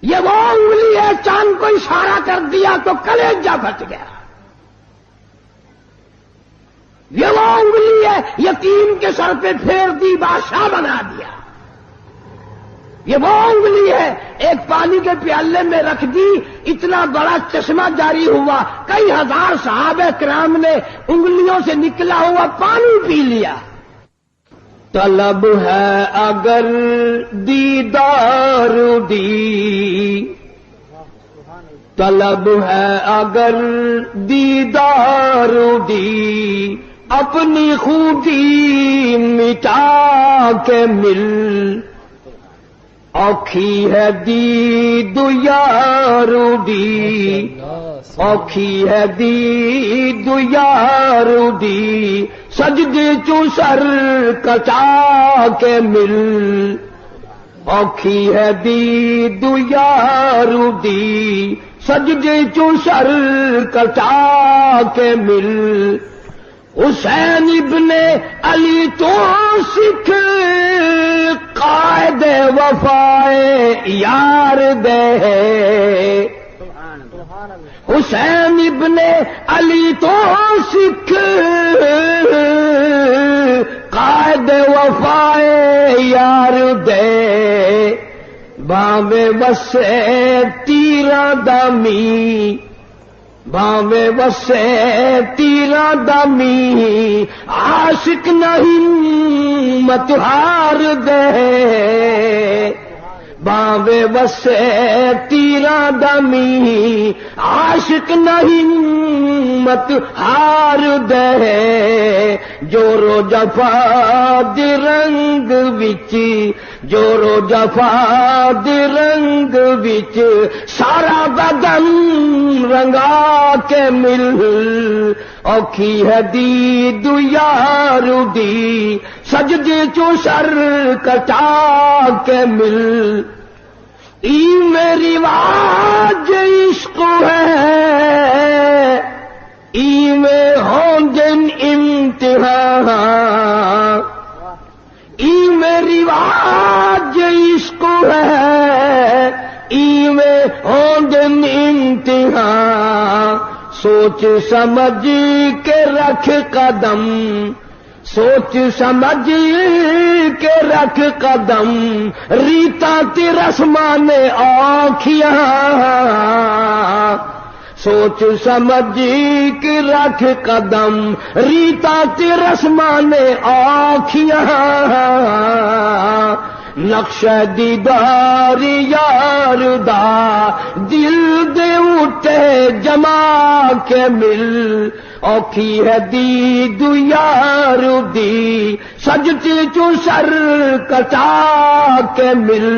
یہ وہ انگلی ہے، چاند کو اشارہ کر دیا تو کلیجہ پھٹ گیا. یہ وہ انگلی ہے، یتیم کے سر پہ پھیر دی بادشاہ بنا دیا. یہ وہ انگلی ہے، ایک پانی کے پیالے میں رکھ دی، اتنا بڑا چشمہ جاری ہوا، کئی ہزار صحابہ کرام نے انگلیوں سے نکلا ہوا پانی پی لیا. طلب ہے اگر دیدار دی، طلب ہے اگر دیدار دی، اپنی خوبی مٹا کے مل، اوکھی ہے دید یار دی، اوکھی ہے دید یار دی، سجدے چو سر کچا کے مل، اوکھی ہے دید یار دی، سجدے چو سر کچا کے مل. حسین ابن علی تو سکھ قائد وفائے یار دے، حسین ابن علی تو سکھ قائد وفائے یار دے، باوے وسے تیرا دمی، باوے وسے تیرا دمی، عاشق نہیں مت ہار دے، باوے وسے تیرا دمی، عاشق نہیں مت ہار دے، جورو جفا دی رنگ وچ، جورو جفا دی رنگ وچ، سارا بدن رنگا کے مل، اوکھی ہے دید یار دی، سجدے چو سر کٹا کے مل، ای میری واج عشق ہے، ای میں ہوں جن امتحان، ای میری واج عشق ہے، ای میں ہوں جن امتحان، سوچ سمجھ کے رکھ قدم، سوچ سمجھ کے رکھ قدم، ریتا تی رسمان آنکھیاں، سوچ سمجھ کے رکھ قدم، ریتا تی رسمان آنکھیاں، نقش دیدار یار دا دل دے اٹھے جما کے مل، اوکھی ہے دید یار دی، سجتی چو سر کٹا کے مل۔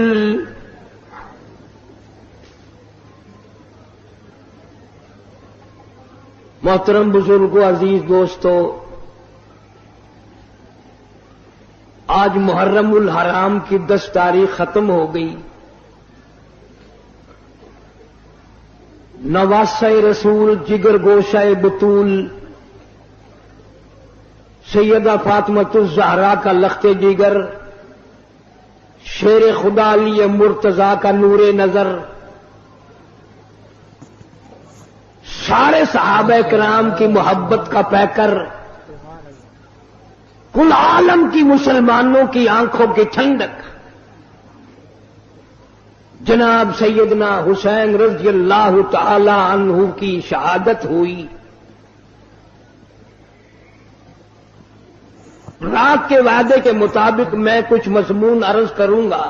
محترم بزرگوں، عزیز دوستو، آج محرم الحرام کی 10 تاریخ ختم ہو گئی۔ نواسہ رسول، جگر گوشہ بطول، سیدہ فاطمۃ الزہرا کا لخت جگر، شیر خدا علی مرتضیٰ کا نور نظر، سارے صحابہ کرام کی محبت کا پیکر، کل عالم کی مسلمانوں کی آنکھوں کی ٹھنڈک، جناب سیدنا حسین رضی اللہ تعالی عنہ کی شہادت ہوئی۔ رات کے وعدے کے مطابق میں کچھ مضمون عرض کروں گا،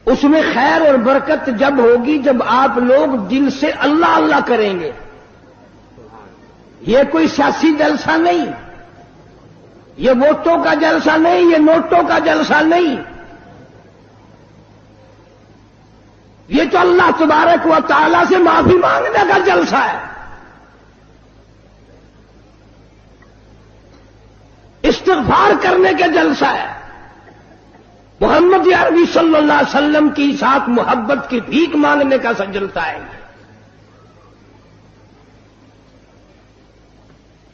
اس میں خیر اور برکت جب ہوگی جب آپ لوگ دل سے اللہ اللہ کریں گے۔ یہ کوئی سیاسی جلسہ نہیں، یہ ووٹوں کا جلسہ نہیں، یہ نوٹوں کا جلسہ نہیں، یہ تو اللہ تبارک و تعالی سے معافی مانگنے کا جلسہ ہے، استغفار کرنے کا جلسہ ہے، محمد عربی صلی اللہ علیہ وسلم کی ساتھ محبت کی بھیک مانگنے کا جلسہ ہے۔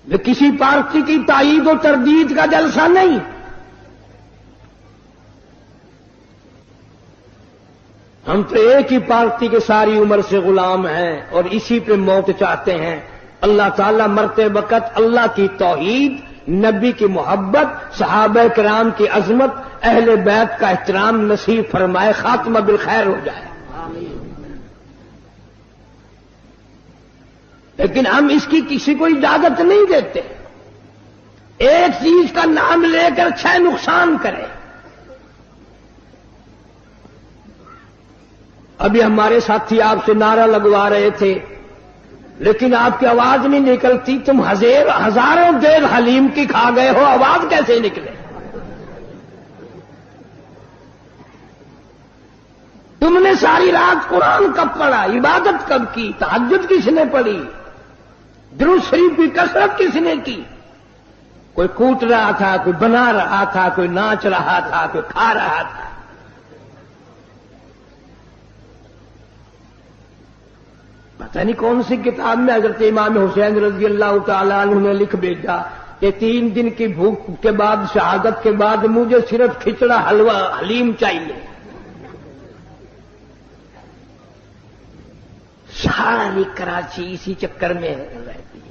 یہ کسی پارٹی کی تائید و تردید کا جلسہ نہیں، ہم تو ایک ہی پارٹی کے ساری عمر سے غلام ہیں اور اسی پہ موت چاہتے ہیں۔ اللہ تعالیٰ مرتے وقت اللہ کی توحید، نبی کی محبت، صحابہ کرام کی عظمت، اہل بیت کا احترام نصیب فرمائے، خاتمہ بالخیر ہو جائے۔ لیکن ہم اس کی کسی کو اجازت نہیں دیتے، ایک چیز کا نام لے کر 6 نقصان کرے۔ ابھی ہمارے ساتھی آپ سے نعرہ لگوا رہے تھے، لیکن آپ کی آواز نہیں نکلتی، تم ہزاروں دیگ حلیم کی کھا گئے ہو، آواز کیسے نکلے؟ تم نے ساری رات قرآن کب پڑھا، عبادت کب کی، تہجد کس نے پڑھی، درود شریف کی کثرت کس نے کی؟ کوئی کوٹ رہا تھا، کوئی بنا رہا تھا، کوئی ناچ رہا تھا، کوئی کھا رہا تھا۔ پتہ نہیں کون سی کتاب میں حضرت امام حسین رضی اللہ تعالیٰ عنہ نے لکھ بھیجا کہ 3 دن کی بھوک کے بعد، شہادت کے بعد مجھے صرف کھچڑا حلوہ حلیم چاہیے. ساری کراچی اسی چکر میں رہتی ہے.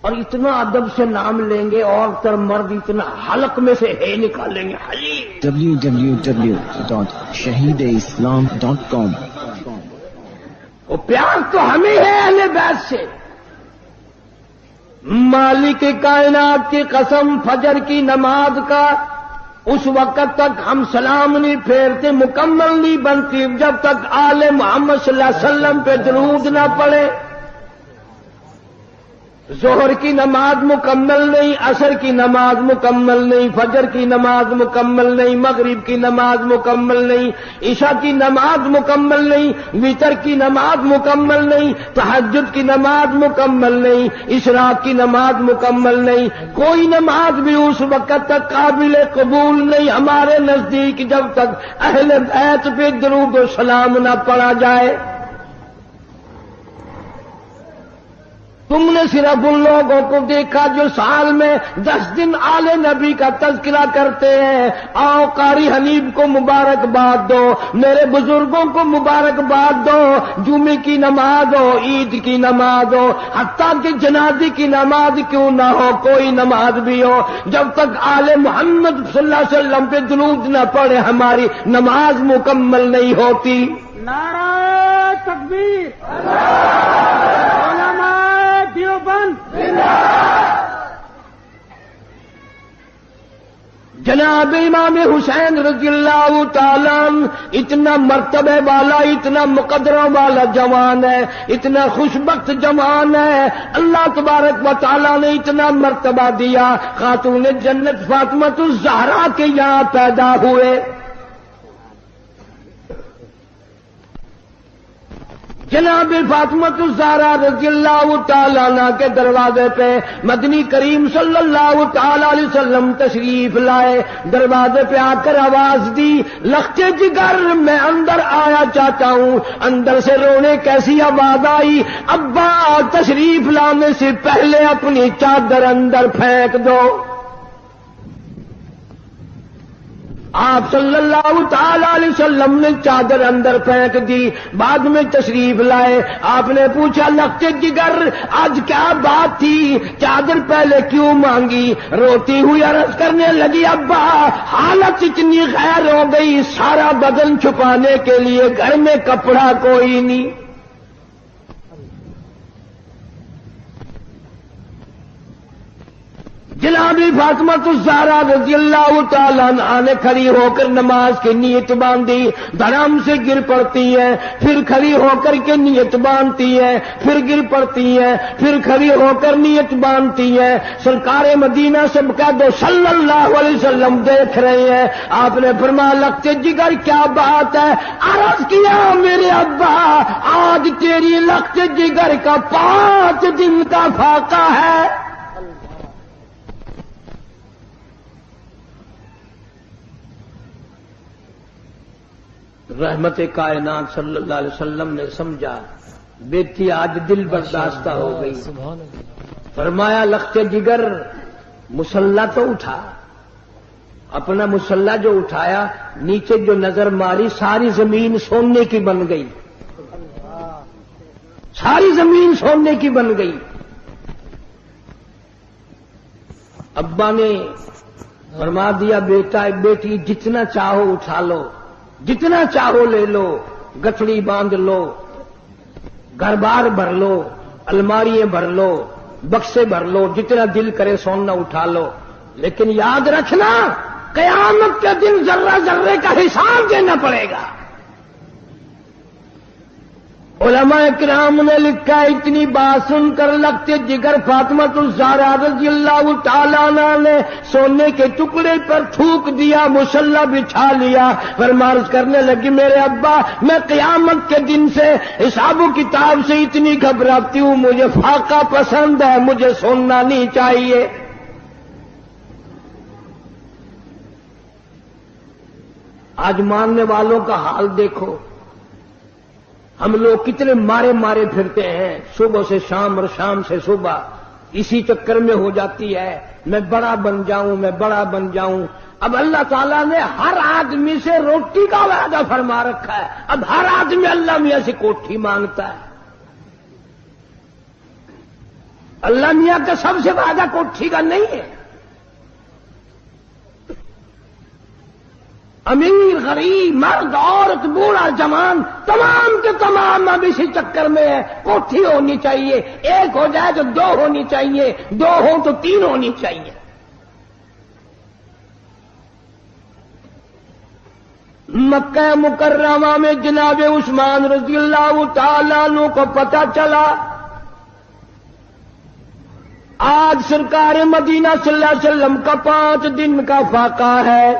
اور اتنا ادب سے نام لیں گے، عورت اور مرد اتنا حلق میں سے ہے نکالیں گے حلیم. www.shahideislam.com. وہ پیار تو ہمیں ہے اہل بیت سے. مالک کائنات کی قسم، فجر کی نماز کا اس وقت تک ہم سلام نہیں پھیرتے، مکمل نہیں بنتی جب تک آل محمد صلی اللہ علیہ وسلم پہ درود نہ پڑے. ظہر کی نماز مکمل نہیں، عصر کی نماز مکمل نہیں، فجر کی نماز مکمل نہیں، مغرب کی نماز مکمل نہیں، عشاء کی نماز مکمل نہیں، وتر کی نماز مکمل نہیں، تہجد کی نماز مکمل نہیں، اشراق کی نماز مکمل نہیں. کوئی نماز بھی اس وقت تک قابل قبول نہیں ہمارے نزدیک جب تک اہل بیت پہ درود و سلام نہ پڑھا جائے. تم نے صرف ان لوگوں کو دیکھا جو سال میں 10 دن آل نبی کا تذکرہ کرتے ہیں. آؤ قاری حنیف کو مبارکباد دو، میرے بزرگوں کو مبارکباد دو. جمعے کی نماز ہو، عید کی نماز ہو، حتیٰ کہ جنازے کی نماز کیوں نہ ہو، کوئی نماز بھی ہو، جب تک آل محمد صلی اللہ علیہ وسلم پہ درود نہ پڑے ہماری نماز مکمل نہیں ہوتی. نعرہ تکبیر، علماء دیوبند، جناب امام حسین رضی اللہ تعالیٰ عنہ اتنا مرتبے والا، اتنا مقدروں والا جوان ہے، اتنا خوشبخت جوان ہے. اللہ تبارک و تعالیٰ نے اتنا مرتبہ دیا. خاتون جنت فاطمہ الزہرا کے یہاں پیدا ہوئے. جناب فاطمہ الزہرا رضی اللہ تعالیٰ عنہ کے دروازے پہ مدنی کریم صلی اللہ تعالی علیہ وسلم تشریف لائے. دروازے پہ آ کر آواز دی، لختے جگر میں اندر آیا چاہتا ہوں. اندر سے رونے کیسی آواز آئی، ابا تشریف لانے سے پہلے اپنی چادر اندر پھینک دو. آپ صلی اللہ تعالی علیہ وسلم نے چادر اندر پھینک دی. بعد میں تشریف لائے. آپ نے پوچھا لختے جگر آج کیا بات تھی، چادر پہلے کیوں مانگی؟ روتی ہوئی عرض کرنے لگی، ابا حالت اتنی غیر ہو گئی، سارا بدن چھپانے کے لیے گھر میں کپڑا کوئی نہیں. جناب فاطمہ الزہرا رضی اللہ تعالیٰ عنہا نے کھڑی ہو کر نماز کی نیت باندھی. دھڑام سے گر پڑتی ہے، پھر کھڑی ہو کر کے نیت باندھتی ہے، پھر گر پڑتی ہے، پھر کھڑی ہو کر نیت باندھتی ہے. سرکار مدینہ سب کا دو صلی اللہ علیہ وسلم دیکھ رہے ہیں. آپ نے فرمایا لختے جگر کیا بات ہے؟ عرض کیا میرے ابا آج تیری لختے جگر کا 5 دن کا فاقہ ہے. رحمت کائنات صلی اللہ علیہ وسلم نے سمجھا بیٹی آج دل برداشتہ ہو گئی. فرمایا لختے جگر مسلح تو اٹھا. اپنا مسلح جو اٹھایا، نیچے جو نظر ماری ساری زمین سونے کی بن گئی، ساری زمین سونے کی بن گئی. ابا نے فرما دیا بیٹا بیٹی جتنا چاہو اٹھا لو، جتنا چاہو لے لو، گٹھڑی باندھ لو، گھر بار بھر لو، الماریاں بھر لو، بکسے بھر لو، جتنا دل کرے سونا اٹھا لو. لیکن یاد رکھنا قیامت کے دن ذرہ ذرے کا حساب دینا پڑے گا. علماء کرام نے لکھا اتنی بات سن کر لختے جگر فاطمہ الزہرا رضی اللہ تعالیٰ عنہ نے سونے کے ٹکڑے پر تھوک دیا، مسلح بچھا لیا. فرمارش کرنے لگی میرے ابا میں قیامت کے دن سے حساب و کتاب سے اتنی گھبراتی ہوں، مجھے فاقہ پسند ہے، مجھے سونا نہیں چاہیے. آج ماننے والوں کا حال دیکھو. ہم لوگ کتنے مارے مارے پھرتے ہیں، صبح سے شام اور شام سے صبح، اسی چکر میں ہو جاتی ہے میں بڑا بن جاؤں، میں بڑا بن جاؤں۔ اب اللہ تعالیٰ نے ہر آدمی سے روٹی کا وعدہ فرما رکھا ہے، اب ہر آدمی اللہ میاں سے کوٹھی مانگتا ہے۔ اللہ میاں کا سب سے وعدہ کوٹھی کا نہیں ہے۔ امیر غریب مرد عورت بوڑھا جوان تمام کے تمام اب اسی چکر میں ہے، کوٹھی ہونی چاہیے، ایک ہو جائے تو دو ہونی چاہیے، دو ہو تو تین ہونی چاہیے۔ مکہ مکرمہ میں جناب عثمان رضی اللہ تعالیٰ عنہ کو پتہ چلا آج سرکار مدینہ صلی اللہ علیہ وسلم کا 5 دن کا فاقہ ہے۔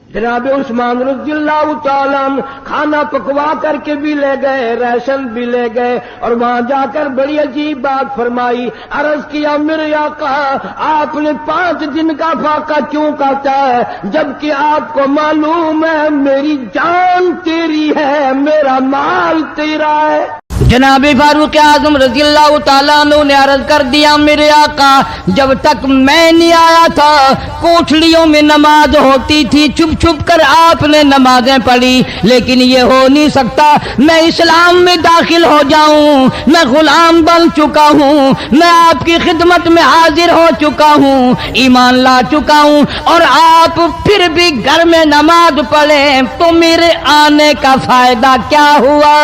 جناب عثمان رضی اللہ تعالیٰ عنہ کھانا پکوا کر کے بھی لے گئے، راشن بھی لے گئے، اور وہاں جا کر بڑی عجیب بات فرمائی، عرض کیا میرے آقا آپ نے 5 دن کا فاقہ کیوں کہتا ہے جبکہ آپ کو معلوم ہے میری جان تیری ہے، میرا مال تیرا ہے۔ جناب فاروق اعظم رضی اللہ تعالیٰ عنہ نے عرض کر دیا میرے آقا جب تک میں نہیں آیا تھا کوٹھڑیوں میں نماز ہوتی تھی، چھپ چھپ کر آپ نے نمازیں پڑھی، لیکن یہ ہو نہیں سکتا، میں اسلام میں داخل ہو جاؤں، میں غلام بن چکا ہوں، میں آپ کی خدمت میں حاضر ہو چکا ہوں، ایمان لا چکا ہوں، اور آپ پھر بھی گھر میں نماز پڑھیں تو میرے آنے کا فائدہ کیا ہوا؟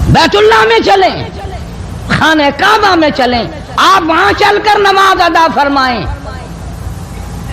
بیت اللہ میں چلیں، خانہ کعبہ میں چلیں، آپ وہاں چل کر نماز ادا فرمائیں۔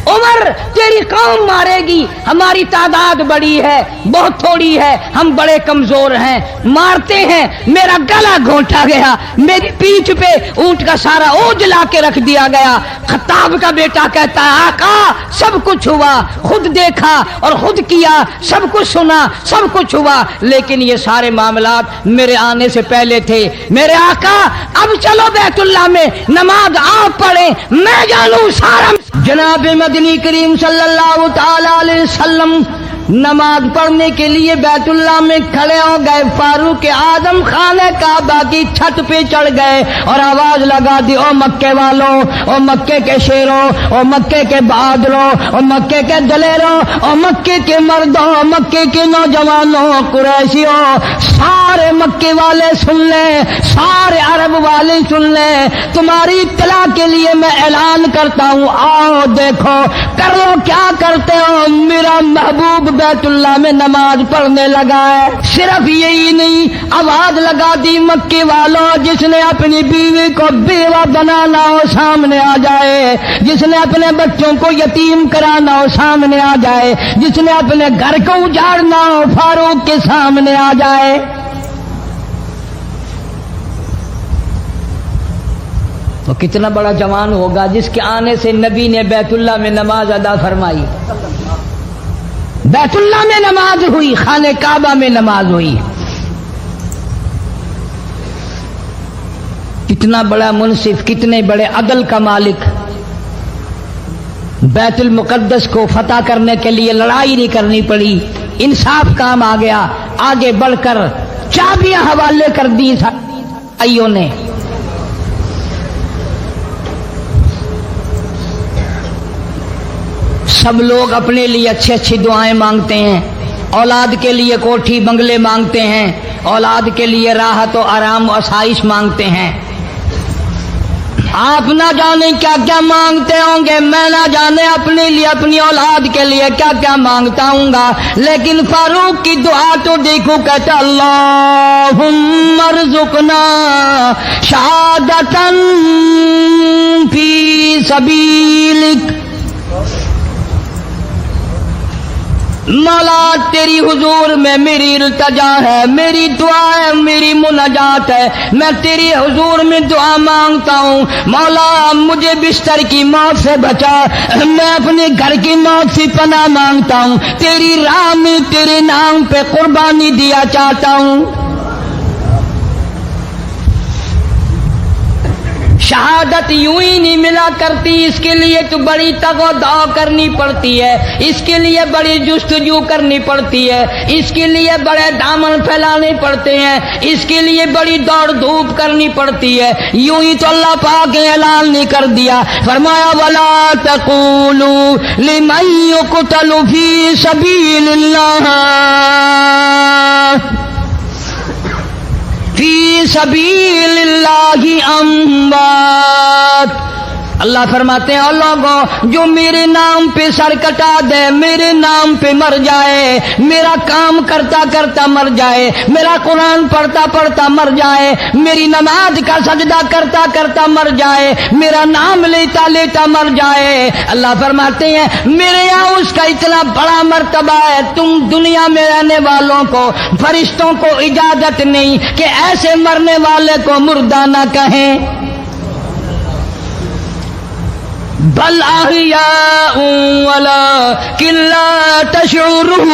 عمر تیری قوم مارے گی، ہماری تعداد بڑی ہے، بہت تھوڑی ہے، ہم بڑے کمزور ہیں، مارتے ہیں، میرا گلا گھونٹا گیا، میری پیٹھ پہ اونٹ کا سارا اوج لا کے رکھ دیا گیا۔ خطاب کا بیٹا کہتا ہے آقا سب کچھ ہوا، خود دیکھا اور خود کیا، سب کچھ سنا، سب کچھ ہوا، لیکن یہ سارے معاملات میرے آنے سے پہلے تھے۔ میرے آقا اب چلو بیت اللہ میں نماز آپ پڑھیں، میں جانوں سارا۔ جناب مدنی کریم صلی اللہ تعالی علیہ وسلم نماز پڑھنے کے لیے بیت اللہ میں کھڑے ہو گئے، فاروق اعظم خانہ کعبہ کی چھت پہ چڑھ گئے اور آواز لگا دی، او مکے والوں، او مکے کے شیروں، او مکے کے بہادروں، او مکے کے دلیروں، او مکے کے مردوں، مکے کے نوجوانوں، قریشیوں، سارے مکے والے سن لیں، سارے عرب والے سن لیں، تمہاری اطلاع کے لیے میں اعلان کرتا ہوں، آؤ دیکھو کر لو کیا کرتے ہو، میرا محبوب بیت اللہ میں نماز پڑھنے لگا ہے۔ صرف یہی نہیں، آواز لگا دی مکے والوں، جس نے اپنی بیوی کو بیوہ بنانا ہو سامنے آ جائے، جس نے اپنے بچوں کو یتیم کرانا ہو سامنے آ جائے، جس نے اپنے گھر کو اجاڑنا ہو فاروق کے سامنے آ جائے۔ وہ کتنا بڑا جوان ہوگا جس کے آنے سے نبی نے بیت اللہ میں نماز ادا فرمائی، بیت اللہ میں نماز ہوئی، خانہ کعبہ میں نماز ہوئی۔ کتنا بڑا منصف، کتنے بڑے عدل کا مالک، بیت المقدس کو فتح کرنے کے لیے لڑائی نہیں کرنی پڑی، انصاف کام آ گیا، آگے بڑھ کر چابیاں حوالے کر دی بھائیوں نے۔ سب لوگ اپنے لیے اچھی اچھی دعائیں مانگتے ہیں، اولاد کے لیے کوٹھی بنگلے مانگتے ہیں، اولاد کے لیے راحت و آرام و آسائش مانگتے ہیں۔ آپ نہ جانے کیا کیا مانگتے ہوں گے، میں نہ جانے اپنے لیے اپنی اولاد کے لیے کیا کیا مانگتا ہوں گا، لیکن فاروق کی دعا تو دیکھو، کہتا اللہم ارزقنا شہادتاً فی سبیلک، مولا تیری حضور میں میری التجا ہے، میری دعا ہے، میری مناجات ہے، میں تیری حضور میں دعا مانگتا ہوں، مولا مجھے بستر کی موت سے بچا، میں اپنے گھر کی موت سے پناہ مانگتا ہوں، تیری راہ میں تیرے نام پہ قربانی دیا چاہتا ہوں۔ شہادت شہادت یوں ہی نہیں ملا کرتی، اس کے لیے تو بڑی تگودع کرنی پڑتی ہے، اس کے لیے بڑی جستجو کرنی پڑتی ہے، اس کے لیے بڑے دامن پھیلانے پڑتے ہیں، اس کے لیے بڑی دوڑ دھوپ کرنی پڑتی ہے۔ یوں ہی تو اللہ پاک نے اعلان نہیں کر دیا، فرمایا وَلَا تَقُولُوا لِمَن يُقْتَلُ فِي سَبِيلِ اللَّهِ فِي سَبِيلِ اللَّهِ أَمْوَاتٌ۔ اللہ فرماتے ہیں اور لوگوں جو میرے نام پہ سر کٹا دے، میرے نام پہ مر جائے، میرا کام کرتا کرتا مر جائے، میرا قرآن پڑھتا پڑھتا مر جائے، میری نماز کا سجدہ کرتا کرتا مر جائے، میرا نام لیتا لیتا مر جائے، اللہ فرماتے ہیں میرے یہاں اس کا اتنا بڑا مرتبہ ہے، تم دنیا میں رہنے والوں کو، فرشتوں کو اجازت نہیں کہ ایسے مرنے والے کو مردہ نہ کہیں، بل احیاء ولکن لا تشعرون،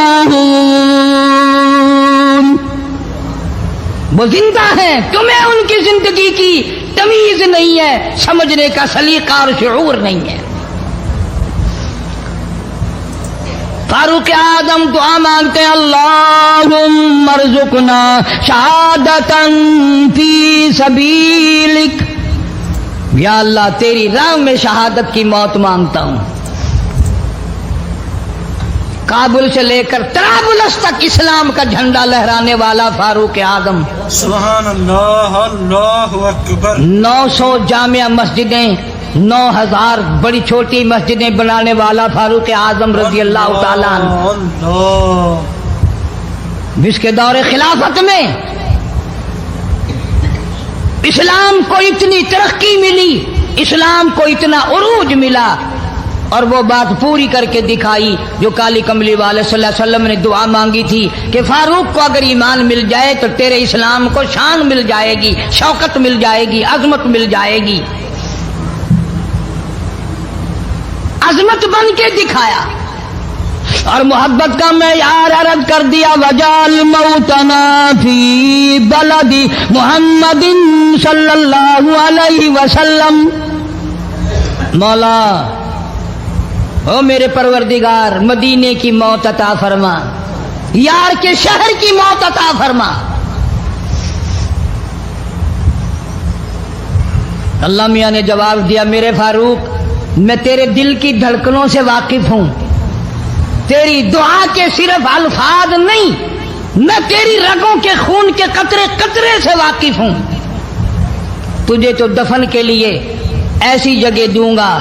وہ زندہ ہیں، تمہیں ان کی زندگی کی تمیز نہیں ہے، سمجھنے کا سلیقہ اور شعور نہیں ہے۔ فاروق اعظم دعا مانگتے ہیں اللہم ارزقنا شہادتا فی سبیلک، یا اللہ تیری راہ میں شہادت کی موت مانگتا ہوں۔ کابل سے لے کر طرابلس تک اسلام کا جھنڈا لہرانے والا فاروق اعظم، سبحان اللہ، اللہ اکبر، 900 جامع مسجدیں، 9000 بڑی چھوٹی مسجدیں بنانے والا فاروق اعظم رضی اللہ تعالیٰ عنہ، اللہ، جس کے دور خلافت میں اسلام کو اتنی ترقی ملی، اسلام کو اتنا عروج ملا، اور وہ بات پوری کر کے دکھائی جو کالی کملی والے صلی اللہ علیہ وسلم نے دعا مانگی تھی کہ فاروق کو اگر ایمان مل جائے تو تیرے اسلام کو شان مل جائے گی، شوکت مل جائے گی، عظمت مل جائے گی، عظمت بن کے دکھایا، اور محبت کا معیار عرض کر دیا وجعل موتنا فی بلد محمد صلی اللہ علیہ وسلم۔ مولا او میرے پروردگار مدینے کی موت عطا فرما، یار کے شہر کی موت عطا فرما۔ اللہ میاں نے جواب دیا میرے فاروق میں تیرے دل کی دھڑکنوں سے واقف ہوں، تیری دعا کے صرف الفاظ نہیں، میں تیری رگوں کے خون کے قطرے قطرے سے واقف ہوں۔ تجھے تو دفن کے لیے ایسی جگہ دوں گا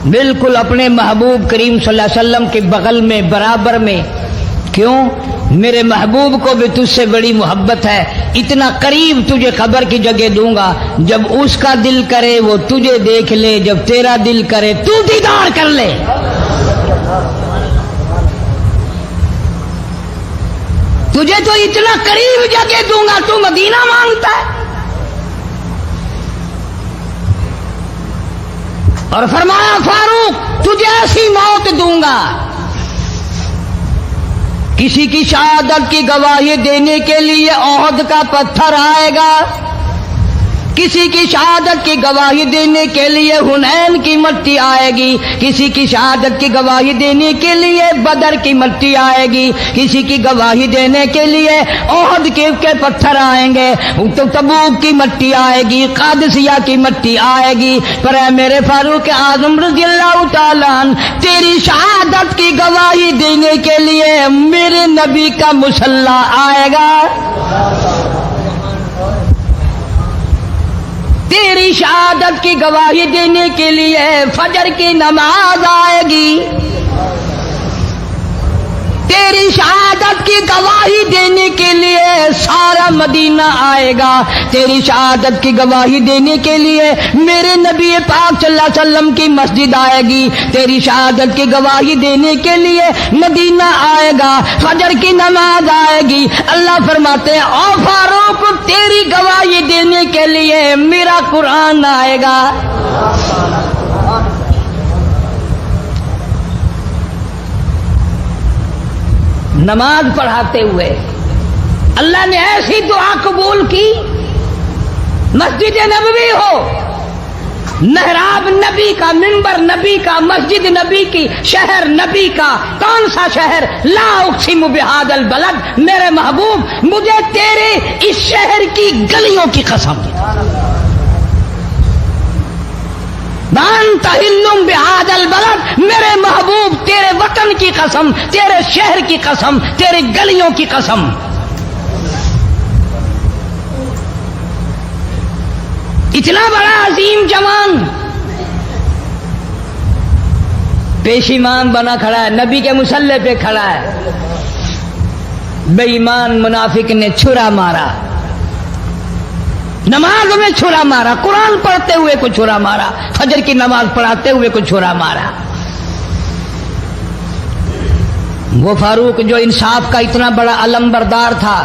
بالکل اپنے محبوب کریم صلی اللہ علیہ وسلم کے بغل میں برابر میں، کیوں؟ میرے محبوب کو بھی تجھ سے بڑی محبت ہے، اتنا قریب تجھے قبر کی جگہ دوں گا، جب اس کا دل کرے وہ تجھے دیکھ لے، جب تیرا دل کرے تو دیدار کر لے۔ تجھے تو اتنا قریب جگہ دوں گا، تو مدینہ مانگتا ہے۔ اور فرمایا فاروق تجھے ایسی موت دوں گا، کسی کی شہادت کی گواہی دینے کے لیے احد کا پتھر آئے گا، کسی کی شہادت کی گواہی دینے کے لیے حنین کی مٹی آئے گی، کسی کی شہادت کی گواہی دینے کے لیے بدر کی مٹی آئے گی، کسی کی گواہی دینے کے لیے احد کے پتھر آئیں گے، تو تبوک کی مٹی آئے گی، قادسیہ کی مٹی آئے گی، پر اے میرے فاروق اعظم رضی اللہ تعالیٰ عنہ تیری شہادت کی گواہی دینے کے لیے میرے نبی کا مصلی آئے گا، تیری شہادت کی گواہی دینے کے لیے فجر کی نماز آئے گی، تیری شہادت کی گواہی دینے کے لیے سارا مدینہ آئے گا، تیری شہادت کی گواہی دینے کے لیے میرے نبی پاک صلی اللہ علیہ وسلم کی مسجد آئے گی، تیری شہادت کی گواہی دینے کے لیے مدینہ آئے گا، فجر کی نماز آئے گی۔ اللہ فرماتے ہیں او فاروق تیری گواہی دینے کے لیے میرا قرآن آئے گا۔ نماز پڑھاتے ہوئے اللہ نے ایسی دعا قبول کی، مسجد نبوی ہو، محراب نبی کا، منبر نبی کا، مسجد نبی کی، شہر نبی کا. کون سا شہر؟ لا اقسم بہذا البلد، میرے محبوب مجھے تیرے اس شہر کی گلیوں کی قسم. وانت حل بہذا البلد، میرے محبوب تیرے وطن کی قسم، تیرے شہر کی قسم، تیرے گلیوں کی قسم. اتنا بڑا عظیم جوان پیشیمان بنا کھڑا ہے، نبی کے مسلح پہ کھڑا ہے. بے ایمان منافق نے چھرا مارا، نماز میں چھرا مارا، قرآن پڑھتے ہوئے کو چھرا مارا، فجر کی نماز پڑھاتے ہوئے کو چھرا مارا. وہ فاروق جو انصاف کا اتنا بڑا علم بردار تھا،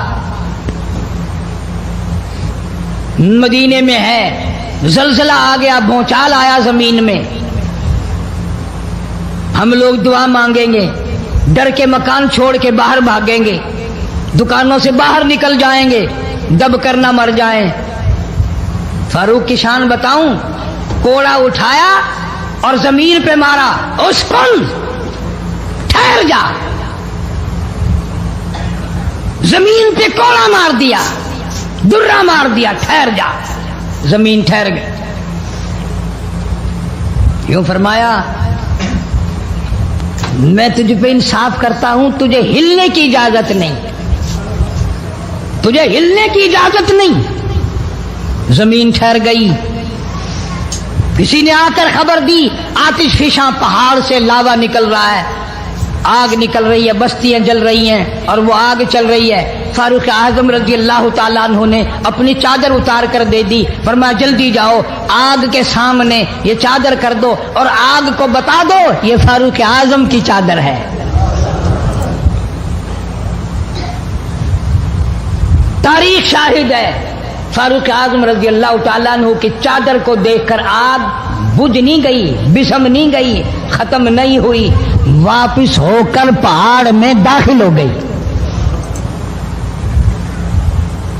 مدینے میں ہے، زلزلہ آ گیا، بھونچال آیا زمین میں. ہم لوگ دعا مانگیں گے، ڈر کے مکان چھوڑ کے باہر بھاگیں گے، دکانوں سے باہر نکل جائیں گے، دب کر نہ مر جائیں. فاروق کی شان بتاؤں، کوڑا اٹھایا اور زمین پہ مارا، اسکن ٹھہر جا. زمین پہ کوڑا مار دیا، درہ مار دیا، ٹھہر جا. زمین ٹھہر گئی. یوں فرمایا میں تجھ پہ انصاف کرتا ہوں، تجھے ہلنے کی اجازت نہیں، تجھے ہلنے کی اجازت نہیں. زمین ٹھہر گئی. کسی نے آ کر خبر دی آتش فشاں پہاڑ سے لاوا نکل رہا ہے، آگ نکل رہی ہے، بستیاں جل رہی ہیں اور وہ آگ چل رہی ہے. فاروق اعظم رضی اللہ تعالیٰ عنہ نے اپنی چادر اتار کر دے دی، فرمایا جلدی جاؤ، آگ کے سامنے یہ چادر کر دو اور آگ کو بتا دو یہ فاروق اعظم کی چادر ہے. تاریخ شاہد ہے، فاروق اعظم رضی اللہ تعالیٰ عنہ کی چادر کو دیکھ کر آگ بجھ نہیں گئی، بسم نہیں گئی، ختم نہیں ہوئی، واپس ہو کر پہاڑ میں داخل ہو گئی.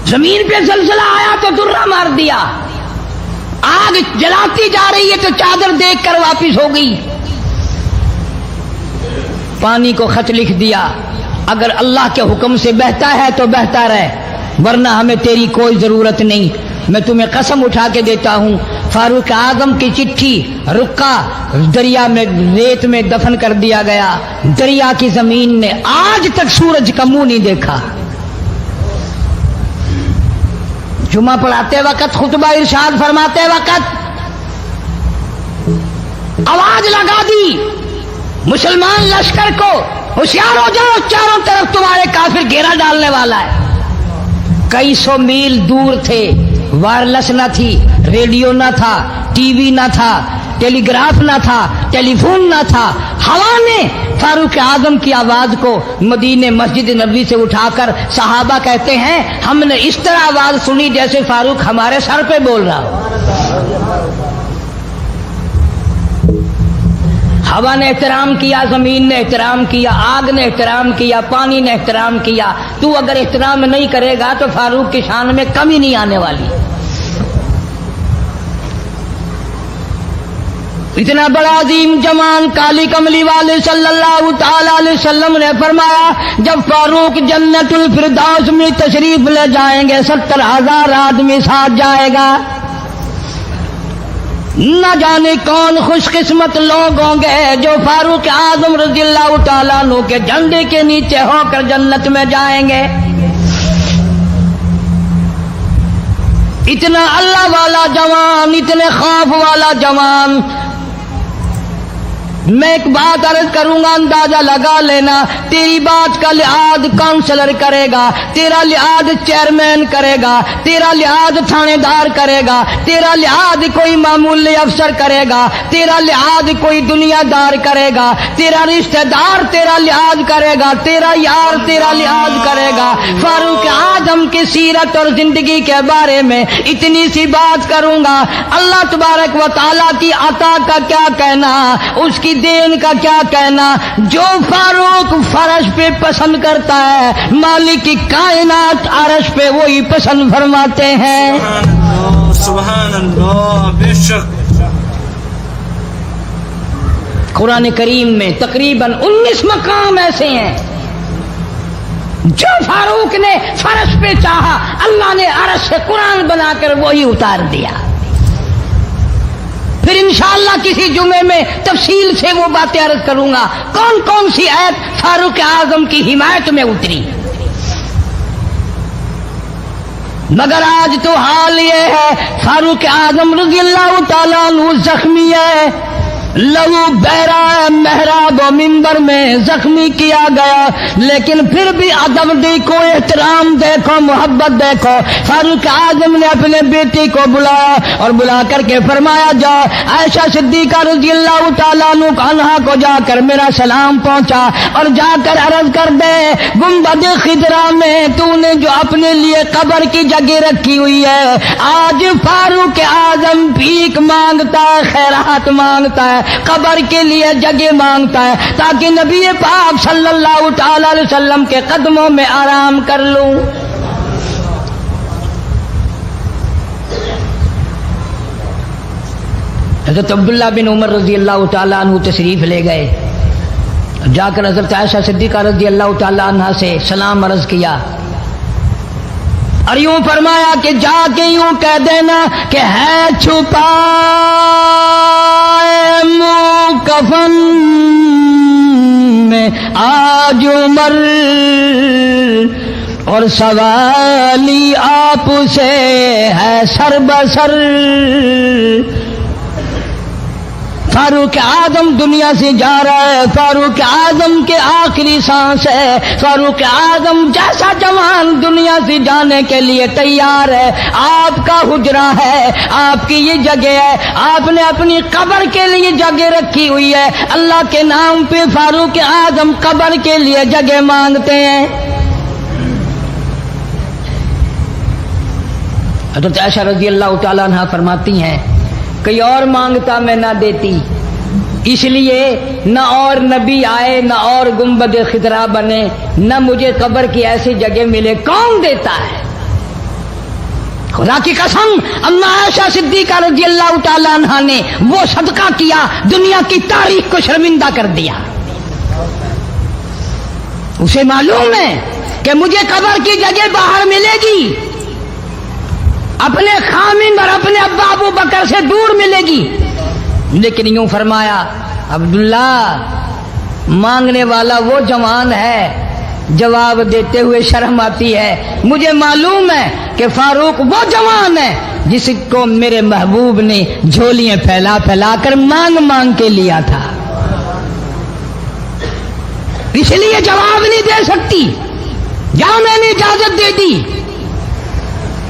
زمین پہ زلزلہ آیا تو درہ مار دیا، آگ جلاتی جا رہی ہے تو چادر دیکھ کر واپس ہو گئی. پانی کو خط لکھ دیا، اگر اللہ کے حکم سے بہتا ہے تو بہتا رہے، ورنہ ہمیں تیری کوئی ضرورت نہیں. میں تمہیں قسم اٹھا کے دیتا ہوں، فاروق اعظم کی چٹھی رکا دریا میں ریت میں دفن کر دیا گیا. دریا کی زمین نے آج تک سورج کا منہ نہیں دیکھا. جمعہ پڑھاتے وقت، خطبہ ارشاد فرماتے وقت آواز لگا دی مسلمان لشکر کو، ہوشیار ہو جاؤ، چاروں طرف تمہارے کافر گھیرا ڈالنے والا ہے. کئی سو میل دور تھے، وائرلیس نہ تھی، ریڈیو نہ تھا، ٹی وی نہ تھا، ٹیلی گراف نہ تھا، ٹیلی فون نہ تھا. ہوا نے فاروق اعظم کی آواز کو مدینے مسجد نبوی سے اٹھا کر صحابہ کہتے ہیں ہم نے اس طرح آواز سنی جیسے فاروق ہمارے سر پہ بول رہا ہو. ہوا نے احترام کیا، زمین نے احترام کیا، آگ نے احترام کیا، پانی نے احترام کیا. تو اگر احترام نہیں کرے گا تو فاروق کی شان میں کمی نہیں آنے والی. اتنا بڑا عظیم جوان کالی کملی والے صلی اللہ تعالی علیہ وسلم نے فرمایا جب فاروق جنت الفردوس میں تشریف لے جائیں گے 70,000 آدمی ساتھ جائے گا. نہ جانے کون خوش قسمت لوگ ہوں گے جو فاروق اعظم رضی اللہ تعالیٰ عنہ کے جھنڈے کے نیچے ہو کر جنت میں جائیں گے. اتنا اللہ والا جوان، اتنے خوف والا جوان. میں ایک بات عرض کروں گا، اندازہ لگا لینا، تیری بات کا لحاظ کاؤنسلر کرے گا، تیرا لحاظ چیئرمین کرے گا، تیرا لحاظ تھانے دار کرے گا، تیرا لحاظ کوئی معمولی افسر کرے گا، تیرا لحاظ کوئی دنیا دار کرے گا، تیرا رشتہ دار تیرا لحاظ کرے گا، تیرا یار تیرا لحاظ کرے گا. فاروق اعظم کی سیرت اور زندگی کے بارے میں اتنی سی بات کروں گا. اللہ تبارک و تعالیٰ کی عطا کا کیا کہنا، اس کی دین کا کیا کہنا. جو فاروق فرش پہ پسند کرتا ہے مالک کی کائنات عرش پہ وہی پسند فرماتے ہیں. سبحان اللہ، بے شک قرآن کریم میں تقریباً 19 مقام ایسے ہیں جو فاروق نے فرش پہ چاہا اللہ نے عرش سے قرآن بنا کر وہی اتار دیا. پھر انشاءاللہ کسی جمعے میں تفصیل سے وہ باتیں عرض کروں گا کون کون سی آیت فاروق اعظم کی حمایت میں اتری. مگر آج تو حال یہ ہے فاروق اعظم رضی اللہ تعالیٰ عنہ زخمی ہے، لہو بہرا ہے، محراب و منبر میں زخمی کیا گیا، لیکن پھر بھی ادب دیکھو، احترام دیکھو، محبت دیکھو. فاروق اعظم نے اپنے بیٹی کو بلایا اور بلا کر کے فرمایا جا عائشہ صدیقہ رضی اللہ تعالیٰ عنہا کو جا کر میرا سلام پہنچا اور جا کر عرض کر دے گنبد خضرا میں تو نے جو اپنے لیے قبر کی جگہ رکھی ہوئی ہے، آج فاروق اعظم بھیک مانگتا ہے، خیرات مانگتا ہے، قبر کے لیے جگہ مانگتا ہے تاکہ نبی پاک صلی اللہ تعالی علیہ وسلم کے قدموں میں آرام کر لوں. حضرت عبداللہ بن عمر رضی اللہ تعالیٰ عنہ تشریف لے گئے، جا کر حضرت عائشہ صدیقہ رضی اللہ تعالیٰ عنہ سے سلام عرض کیا اور یوں فرمایا کہ جا کے یوں کہہ دینا کہ ہے چھپا منہ کفن میں آج عمر اور سوالی آپ سے ہے سر بسر. فاروق اعظم دنیا سے جا رہا ہے، فاروق اعظم کے آخری سانس ہے، فاروق اعظم جیسا جوان دنیا سے جانے کے لیے تیار ہے. آپ کا حجرہ ہے، آپ کی یہ جگہ ہے، آپ نے اپنی قبر کے لیے جگہ رکھی ہوئی ہے. اللہ کے نام پہ فاروق اعظم قبر کے لیے جگہ مانگتے ہیں. حضرت عائشہ رضی اللہ تعالیٰ عنہ فرماتی ہیں کئی اور مانگتا میں نہ دیتی، اس لیے نہ اور نبی آئے، نہ اور گنبد خضرا بنے، نہ مجھے قبر کی ایسی جگہ ملے. کون دیتا ہے؟ خدا کی قسم اما عائشہ صدیقہ رضی اللہ تعالیٰ عنہ نے وہ صدقہ کیا دنیا کی تاریخ کو شرمندہ کر دیا. اسے معلوم ہے کہ مجھے قبر کی جگہ باہر ملے گی، اپنے خامن اور اپنے ابا ابو بکر سے دور ملے گی. لیکن یوں فرمایا عبداللہ مانگنے والا وہ جوان ہے، جواب دیتے ہوئے شرم آتی ہے. مجھے معلوم ہے کہ فاروق وہ جوان ہے جس کو میرے محبوب نے جھولیاں پھیلا پھیلا کر مانگ مانگ کے لیا تھا، اس لیے جواب نہیں دے سکتی. جہاں میں نے اجازت دے دی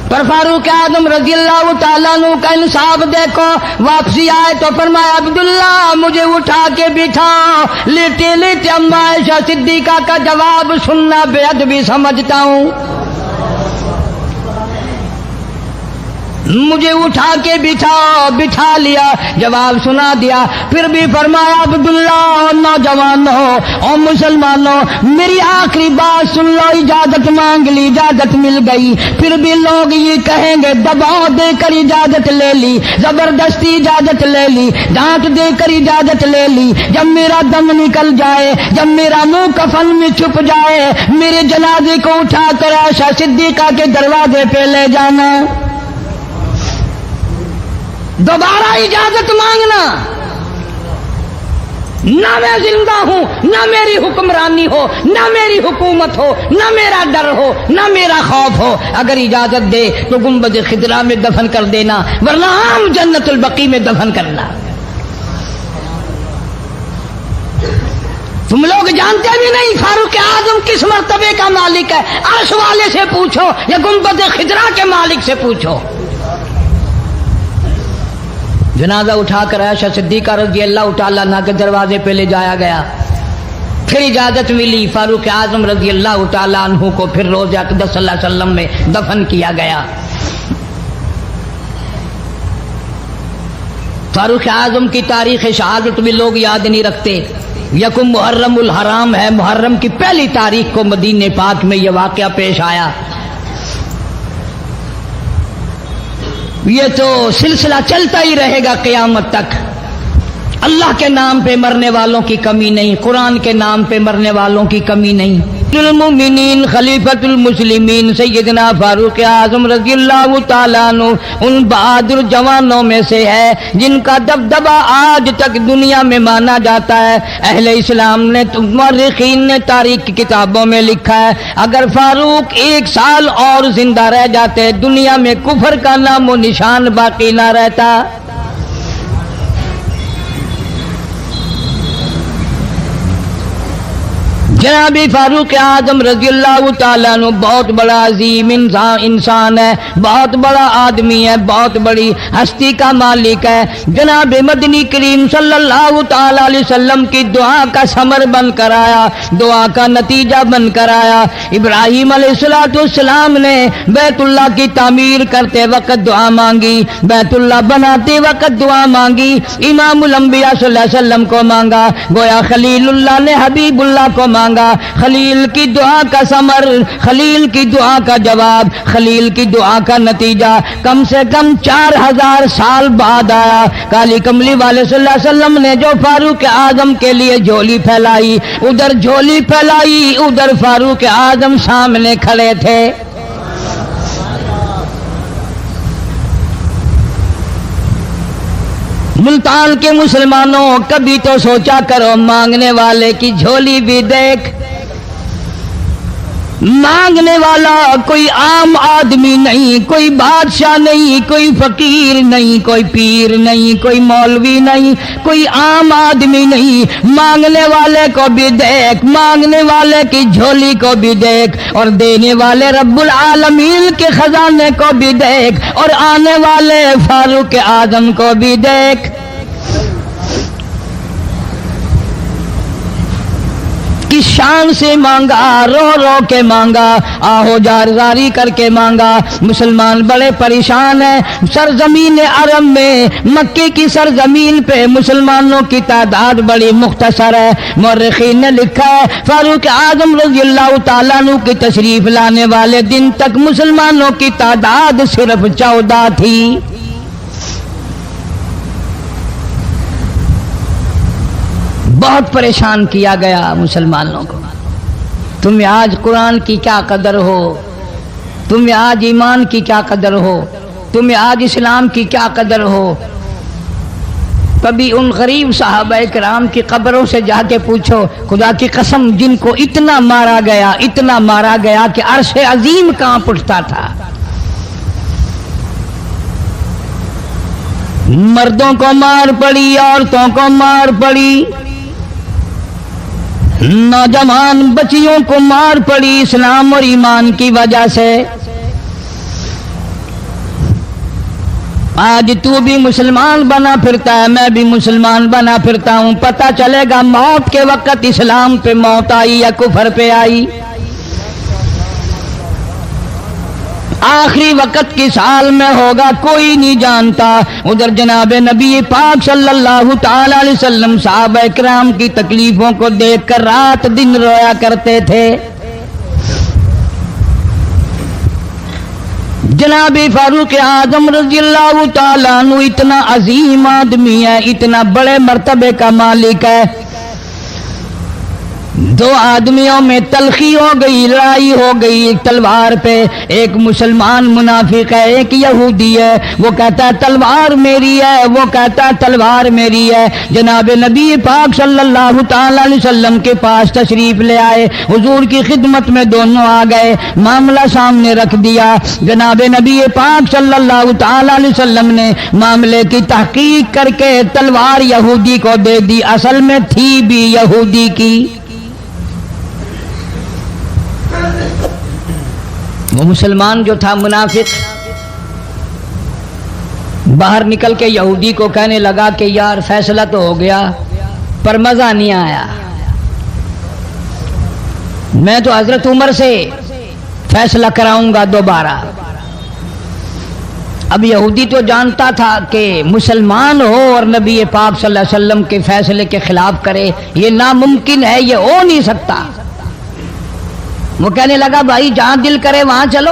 پر فاروق اعظم رضی اللہ تعالیٰ عنہ کا انصاف دیکھو. واپسی آئے تو فرمایا عبداللہ مجھے اٹھا کے بٹھا. لیٹے لیٹے اما عائشہ صدیقہ کا جواب سننا بے ادبی سمجھتا ہوں. مجھے اٹھا کے بٹھا لیا، جواب سنا دیا. پھر بھی فرمایا عبداللہ نوجوانوں اور مسلمانوں میری آخری بات سن لو. اجازت مانگ لی، اجازت مل گئی. پھر بھی لوگ یہ کہیں گے دباؤ دے کر اجازت لے لی، زبردستی اجازت لے لی، ڈانٹ دے کر اجازت لے لی. جب میرا دم نکل جائے، جب میرا منہ کفن میں چھپ جائے، میرے جنازے کو اٹھا کر عائشہ صدیقہ کے دروازے پہ لے جانا. دوبارہ اجازت مانگنا. نہ میں زندہ ہوں، نہ میری حکمرانی ہو، نہ میری حکومت ہو، نہ میرا ڈر ہو، نہ میرا خوف ہو. اگر اجازت دے تو گنبد خضرا میں دفن کر دینا، ورنہ عام جنت البقیع میں دفن کرنا. تم لوگ جانتے بھی نہیں فاروق اعظم کس مرتبے کا مالک ہے. عرش والے سے پوچھو یا گنبد خضرا کے مالک سے پوچھو. جنازہ اٹھا کر عائشہ صدیقہ رضی اللہ تعالیٰ عنہ کے دروازے پہ لے جایا گیا. پھر اجازت ملی، فاروق اعظم رضی اللہ تعالیٰ عنہ کو پھر روضہ اقدس صلی اللہ علیہ وسلم میں دفن کیا گیا. فاروق اعظم کی تاریخ شہادت بھی لوگ یاد نہیں رکھتے. یکم محرم الحرام ہے، محرم کی پہلی تاریخ کو مدینہ پاک میں یہ واقعہ پیش آیا. یہ تو سلسلہ چلتا ہی رہے گا قیامت تک. اللہ کے نام پہ مرنے والوں کی کمی نہیں، قرآن کے نام پہ مرنے والوں کی کمی نہیں۔ المؤمنین خلیفۃ المسلمین سیدنا فاروق اعظم رضی اللہ تعالیٰ عنہ ان بہادر جوانوں میں سے ہے جن کا دبدبہ آج تک دنیا میں مانا جاتا ہے۔ اہل اسلام نے، مورخین نے تاریخ کی کتابوں میں لکھا ہے اگر فاروق 1 سال اور زندہ رہ جاتے دنیا میں کفر کا نام و نشان باقی نہ رہتا۔ جناب فاروق اعظم رضی اللہ تعالیٰ عنہ بہت بڑا عظیم انسان ہے، بہت بڑا آدمی ہے، بہت بڑی ہستی کا مالک ہے۔ جناب مدنی کریم صلی اللہ تعالیٰ علیہ وسلم کی دعا کا ثمر بن کر آیا، دعا کا نتیجہ بن کر آیا۔ ابراہیم علیہ السلام نے بیت اللہ کی تعمیر کرتے وقت دعا مانگی، بیت اللہ بناتے وقت دعا مانگی، امام الانبیاء صلی اللہ علیہ وسلم کو مانگا، گویا خلیل اللہ نے حبیب اللہ کو مانگا۔ خلیل کی دعا کا ثمر، خلیل کی دعا کا جواب، خلیل کی دعا کا نتیجہ کم سے کم 4000 سال بعد آیا۔ کالی کملی والے صلی اللہ علیہ وسلم نے جو فاروق اعظم کے لیے جھولی پھیلائی، ادھر جھولی پھیلائی، ادھر فاروق اعظم سامنے کھڑے تھے۔ ملتان کے مسلمانوں کبھی تو سوچا کرو مانگنے والے کی جھولی بھی دیکھ۔ مانگنے والا کوئی عام آدمی نہیں، کوئی بادشاہ نہیں، کوئی فقیر نہیں، کوئی پیر نہیں، کوئی مولوی نہیں، کوئی عام آدمی نہیں۔ مانگنے والے کو بھی دیکھ، مانگنے والے کی جھولی کو بھی دیکھ، اور دینے والے رب العالمین کے خزانے کو بھی دیکھ، اور آنے والے فاروق اعظم کو بھی دیکھ۔ کس شان سے مانگا، رو رو کے مانگا، آہو جاری کر کے مانگا۔ مسلمان بڑے پریشان ہیں۔ سرزمین عرب میں، مکے کی سرزمین پہ مسلمانوں کی تعداد بڑی مختصر ہے۔ مورخین نے لکھا ہے فاروق اعظم رضی اللہ تعالیٰ عنہ کی تشریف لانے والے دن تک مسلمانوں کی تعداد صرف 14 تھی۔ بہت پریشان کیا گیا مسلمانوں کو۔ تمہیں آج قرآن کی کیا قدر ہو، تمہیں آج ایمان کی کیا قدر ہو، تمہیں آج اسلام کی کیا قدر ہو۔ کبھی ان غریب صحابہ کرام کی قبروں سے جا کے پوچھو، خدا کی قسم جن کو اتنا مارا گیا، اتنا مارا گیا کہ عرش عظیم کانپ اٹھتا تھا۔ مردوں کو مار پڑی، عورتوں کو مار پڑی، نوجوان بچیوں کو مار پڑی اسلام اور ایمان کی وجہ سے۔ آج تو بھی مسلمان بنا پھرتا ہے، میں بھی مسلمان بنا پھرتا ہوں، پتہ چلے گا موت کے وقت اسلام پہ موت آئی یا کفر پہ آئی۔ آخری وقت کس حال میں ہوگا کوئی نہیں جانتا۔ ادھر جناب نبی پاک صلی اللہ تعالی علیہ وسلم صحابہ اکرام کی تکلیفوں کو دیکھ کر رات دن رویا کرتے تھے۔ جناب فاروق اعظم رضی اللہ تعالیٰ عنہ اتنا عظیم آدمی ہے، اتنا بڑے مرتبے کا مالک ہے۔ دو آدمیوں میں تلخی ہو گئی، لڑائی ہو گئی تلوار پہ۔ ایک مسلمان منافق ہے، ایک یہودی ہے، وہ کہتا ہے تلوار میری ہے، وہ کہتا ہے تلوار میری ہے۔ جناب نبی پاک صلی اللہ تعالی علیہ وسلم کے پاس تشریف لے آئے، حضور کی خدمت میں دونوں آ گئے، معاملہ سامنے رکھ دیا۔ جناب نبی پاک صلی اللہ تعالی علیہ وسلم نے معاملے کی تحقیق کر کے تلوار یہودی کو دے دی، اصل میں تھی بھی یہودی کی۔ وہ مسلمان جو تھا منافق باہر نکل کے یہودی کو کہنے لگا کہ یار فیصلہ تو ہو گیا پر مزہ نہیں آیا، میں تو حضرت عمر سے فیصلہ کراؤں گا دوبارہ۔ اب یہودی تو جانتا تھا کہ مسلمان ہو اور نبی پاک صلی اللہ علیہ وسلم کے فیصلے کے خلاف کرے، یہ ناممکن ہے، یہ ہو نہیں سکتا۔ وہ کہنے لگا بھائی جہاں دل کرے وہاں چلو۔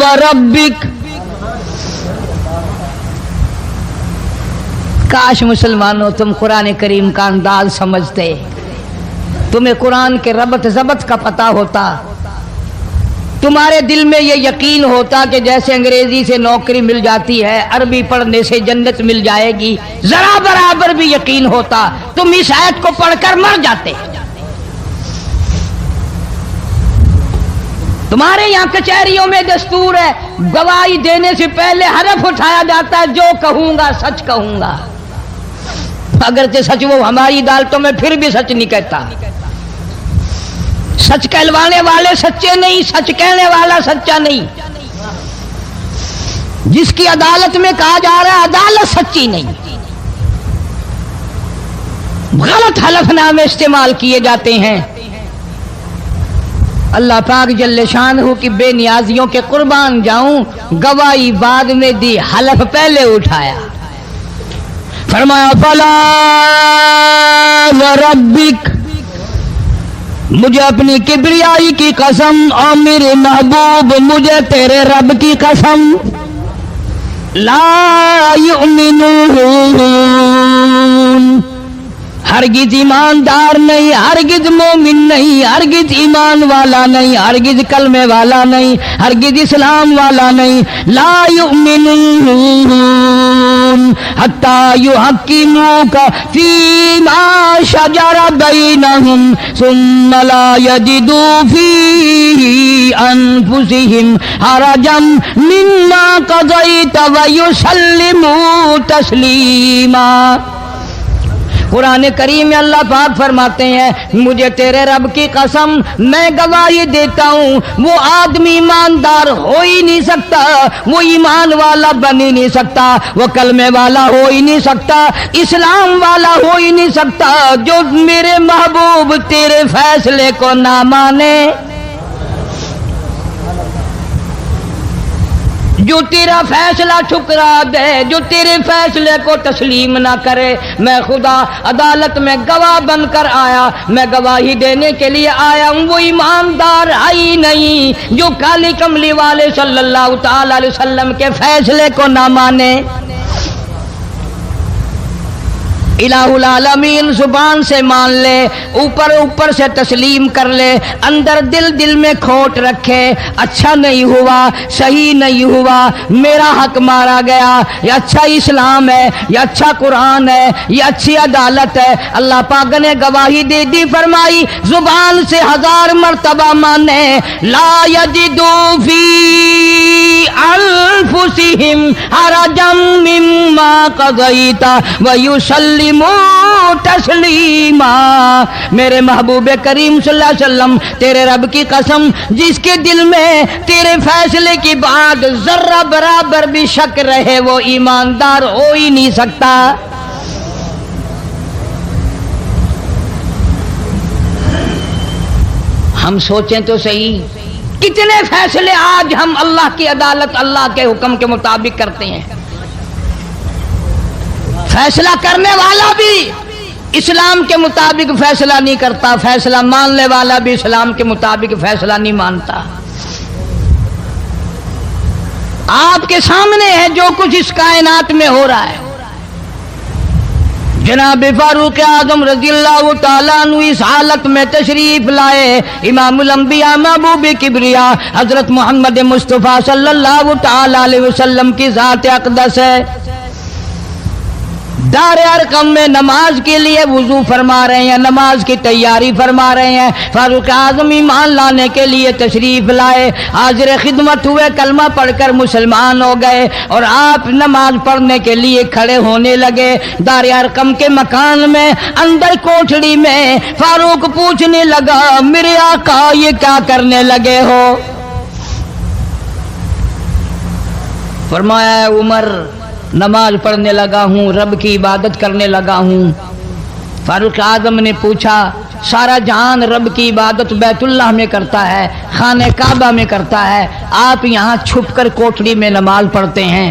وربک. کاش مسلمانوں تم قرآن کریم کا انداز سمجھتے، تمہیں قرآن کے ربط ضبط کا پتہ ہوتا، تمہارے دل میں یہ یقین ہوتا کہ جیسے انگریزی سے نوکری مل جاتی ہے، عربی پڑھنے سے جنت مل جائے گی، ذرا برابر بھی یقین ہوتا تم اس آیت کو پڑھ کر مر جاتے. تمہارے یہاں کچہریوں میں دستور ہے، گواہی دینے سے پہلے حرف اٹھایا جاتا ہے، جو کہوں گا سچ کہوں گا. اگرچہ سچ وہ ہماری عدالتوں میں پھر بھی سچ نہیں کہتا. سچ کہلوانے والے سچے نہیں، سچ کہنے والا سچا نہیں. جس کی عدالت میں کہا جا رہا ہے عدالت سچی نہیں، غلط حلف نامے استعمال کیے جاتے ہیں. اللہ پاک جل شانہ کی بے نیازیوں کے قربان جاؤں، گواہی بعد میں دی، حلف پہلے اٹھایا. فرمایا فلا وربک، مجھے اپنی کبریائی کی قسم اور میرے محبوب مجھے تیرے رب کی قسم، لا یؤمنون، ہرگز ایماندار نہیں، ہرگز مومن نہیں، ہرگز ایمان والا نہیں، ہرگز کلمے والا نہیں، ہرگز اسلام والا نہیں. لا یؤمنون حتی یحکموک فیما شجر بینہم ثم لا یجدوا فی انفسہم حرجا مما قضیت ویسلموا تسلیما. قرآن کریم میں اللہ پاک فرماتے ہیں مجھے تیرے رب کی قسم میں گواہی دیتا ہوں وہ آدمی ایماندار ہو ہی نہیں سکتا، وہ ایمان والا بن ہی نہیں سکتا، وہ کلمے والا ہو ہی نہیں سکتا، اسلام والا ہو ہی نہیں سکتا جو میرے محبوب تیرے فیصلے کو نہ مانے، جو تیرا فیصلہ ٹھکرا دے، جو تیرے فیصلے کو تسلیم نہ کرے. میں خدا عدالت میں گواہ بن کر آیا، میں گواہی دینے کے لیے آیا ہوں، وہ ایماندار ہی نہیں جو کالی کملی والے صلی اللہ تعالی علیہ وسلم کے فیصلے کو نہ مانے. الہ العالمین زبان سے مان لے، اوپر اوپر سے تسلیم کر لے، اندر دل میں کھوٹ رکھے، اچھا نہیں ہوا، صحیح نہیں ہوا، میرا حق مارا گیا، یہ اچھا اسلام ہے، یہ اچھا قرآن ہے، یہ اچھی عدالت ہے. اللہ پاک نے گواہی دے دی، فرمائی زبان سے 1000 مرتبہ مانے، لا یجدو فی انفسہم حرجا مما قضیت ویسلموا تسلیما. میرے محبوب کریم صلی اللہ علیہ وسلم تیرے رب کی قسم جس کے دل میں تیرے فیصلے کی بات ذرہ برابر بھی شک رہے وہ ایماندار ہو ہی نہیں سکتا. ہم سوچیں تو صحیح، کتنے فیصلے آج ہم اللہ کی عدالت اللہ کے حکم کے مطابق کرتے ہیں. فیصلہ کرنے والا بھی اسلام کے مطابق فیصلہ نہیں کرتا، فیصلہ ماننے والا بھی اسلام کے مطابق فیصلہ نہیں مانتا. آپ کے سامنے ہے جو کچھ اس کائنات میں ہو رہا ہے. جناب فاروق اعظم رضی اللہ تعالیٰ عنہ اس حالت میں تشریف لائے، امام الانبیاء محبوب کبریا حضرت محمد مصطفیٰ صلی اللہ تعالیٰ علیہ وسلم کی ذات اقدس ہے. دار ارقم میں نماز کے لیے وضو فرما رہے ہیں، نماز کی تیاری فرما رہے ہیں. فاروق اعظم ایمان لانے کے لیے تشریف لائے، حاضر خدمت ہوئے، کلمہ پڑھ کر مسلمان ہو گئے اور آپ نماز پڑھنے کے لیے کھڑے ہونے لگے. دار ارقم کے مکان میں اندر کوٹھڑی میں فاروق پوچھنے لگا میرے آقا یہ کیا کرنے لگے ہو؟ فرمایا عمر نماز پڑھنے لگا ہوں، رب کی عبادت کرنے لگا ہوں. فاروق اعظم نے پوچھا سارا جہان رب کی عبادت بیت اللہ میں کرتا ہے، خانہ کعبہ میں کرتا ہے، آپ یہاں چھپ کر کوٹھڑی میں نماز پڑھتے ہیں.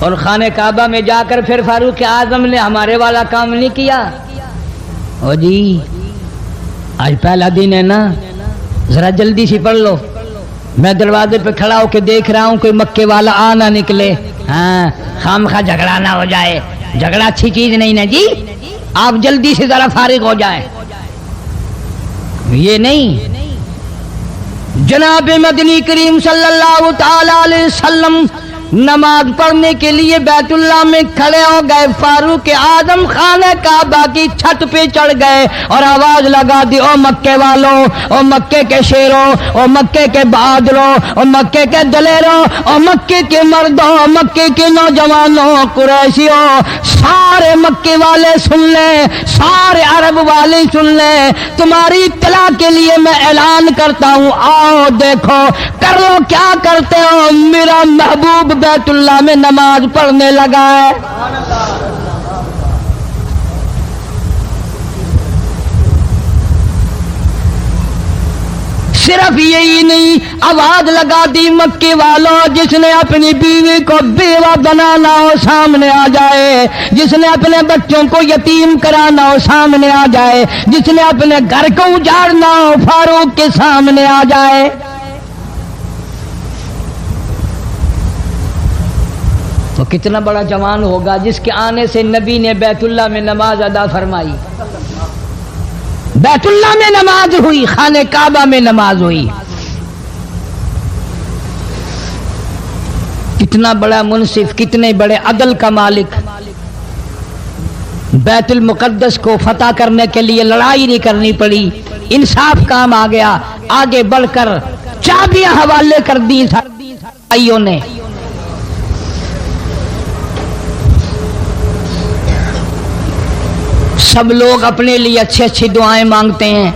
اور خانہ کعبہ میں جا کر پھر فاروق اعظم نے ہمارے والا کام نہیں کیا. او جی آج پہلا دن ہے نا، ذرا جلدی سے پڑھ لو. میں دروازے پہ کھڑا ہو کے دیکھ رہا ہوں کوئی مکے والا آ نہ نکلے. ہاں خامخواہ جھگڑا نہ ہو جائے، جھگڑا اچھی چیز نہیں نا جی. آپ جلدی سے ذرا فارغ ہو جائیں. یہ نہیں، جناب مدنی کریم صلی اللہ تعالی علیہ وسلم نماز پڑھنے کے لیے بیت اللہ میں کھڑے ہو گئے. فاروق اعظم خانہ کعبہ کی چھت پہ چڑھ گئے اور آواز لگا دی، او مکے والوں، او مکے کے شیروں، او مکے کے بہادروں، او مکے کے دلیروں، او مکے کے مردوں، مکے کے نوجوانوں، قریشیوں، سارے مکے والے سن لیں، سارے عرب والے سن لیں. تمہاری اطلاع کے لیے میں اعلان کرتا ہوں، آؤ دیکھو، کر لو کیا کرتے ہو. میرا محبوب بیت اللہ میں نماز پڑھنے لگا ہے. صرف یہی نہیں، آواز لگا دی، مکے والوں، جس نے اپنی بیوی کو بیوہ بنانا ہو سامنے آ جائے، جس نے اپنے بچوں کو یتیم کرانا ہو سامنے آ جائے، جس نے اپنے گھر کو اجاڑنا ہو فاروق کے سامنے آ جائے. تو کتنا بڑا جوان ہوگا جس کے آنے سے نبی نے بیت اللہ میں نماز ادا فرمائی. بیت اللہ میں نماز ہوئی، خانہ کعبہ میں نماز ہوئی. کتنا بڑا منصف، کتنے بڑے عدل کا مالک. بیت المقدس کو فتح کرنے کے لیے لڑائی نہیں کرنی پڑی، انصاف کام آ گیا. آگے بڑھ کر چابیاں حوالے کر دی بھائیوں نے. سب لوگ اپنے لیے اچھی اچھی دعائیں مانگتے ہیں،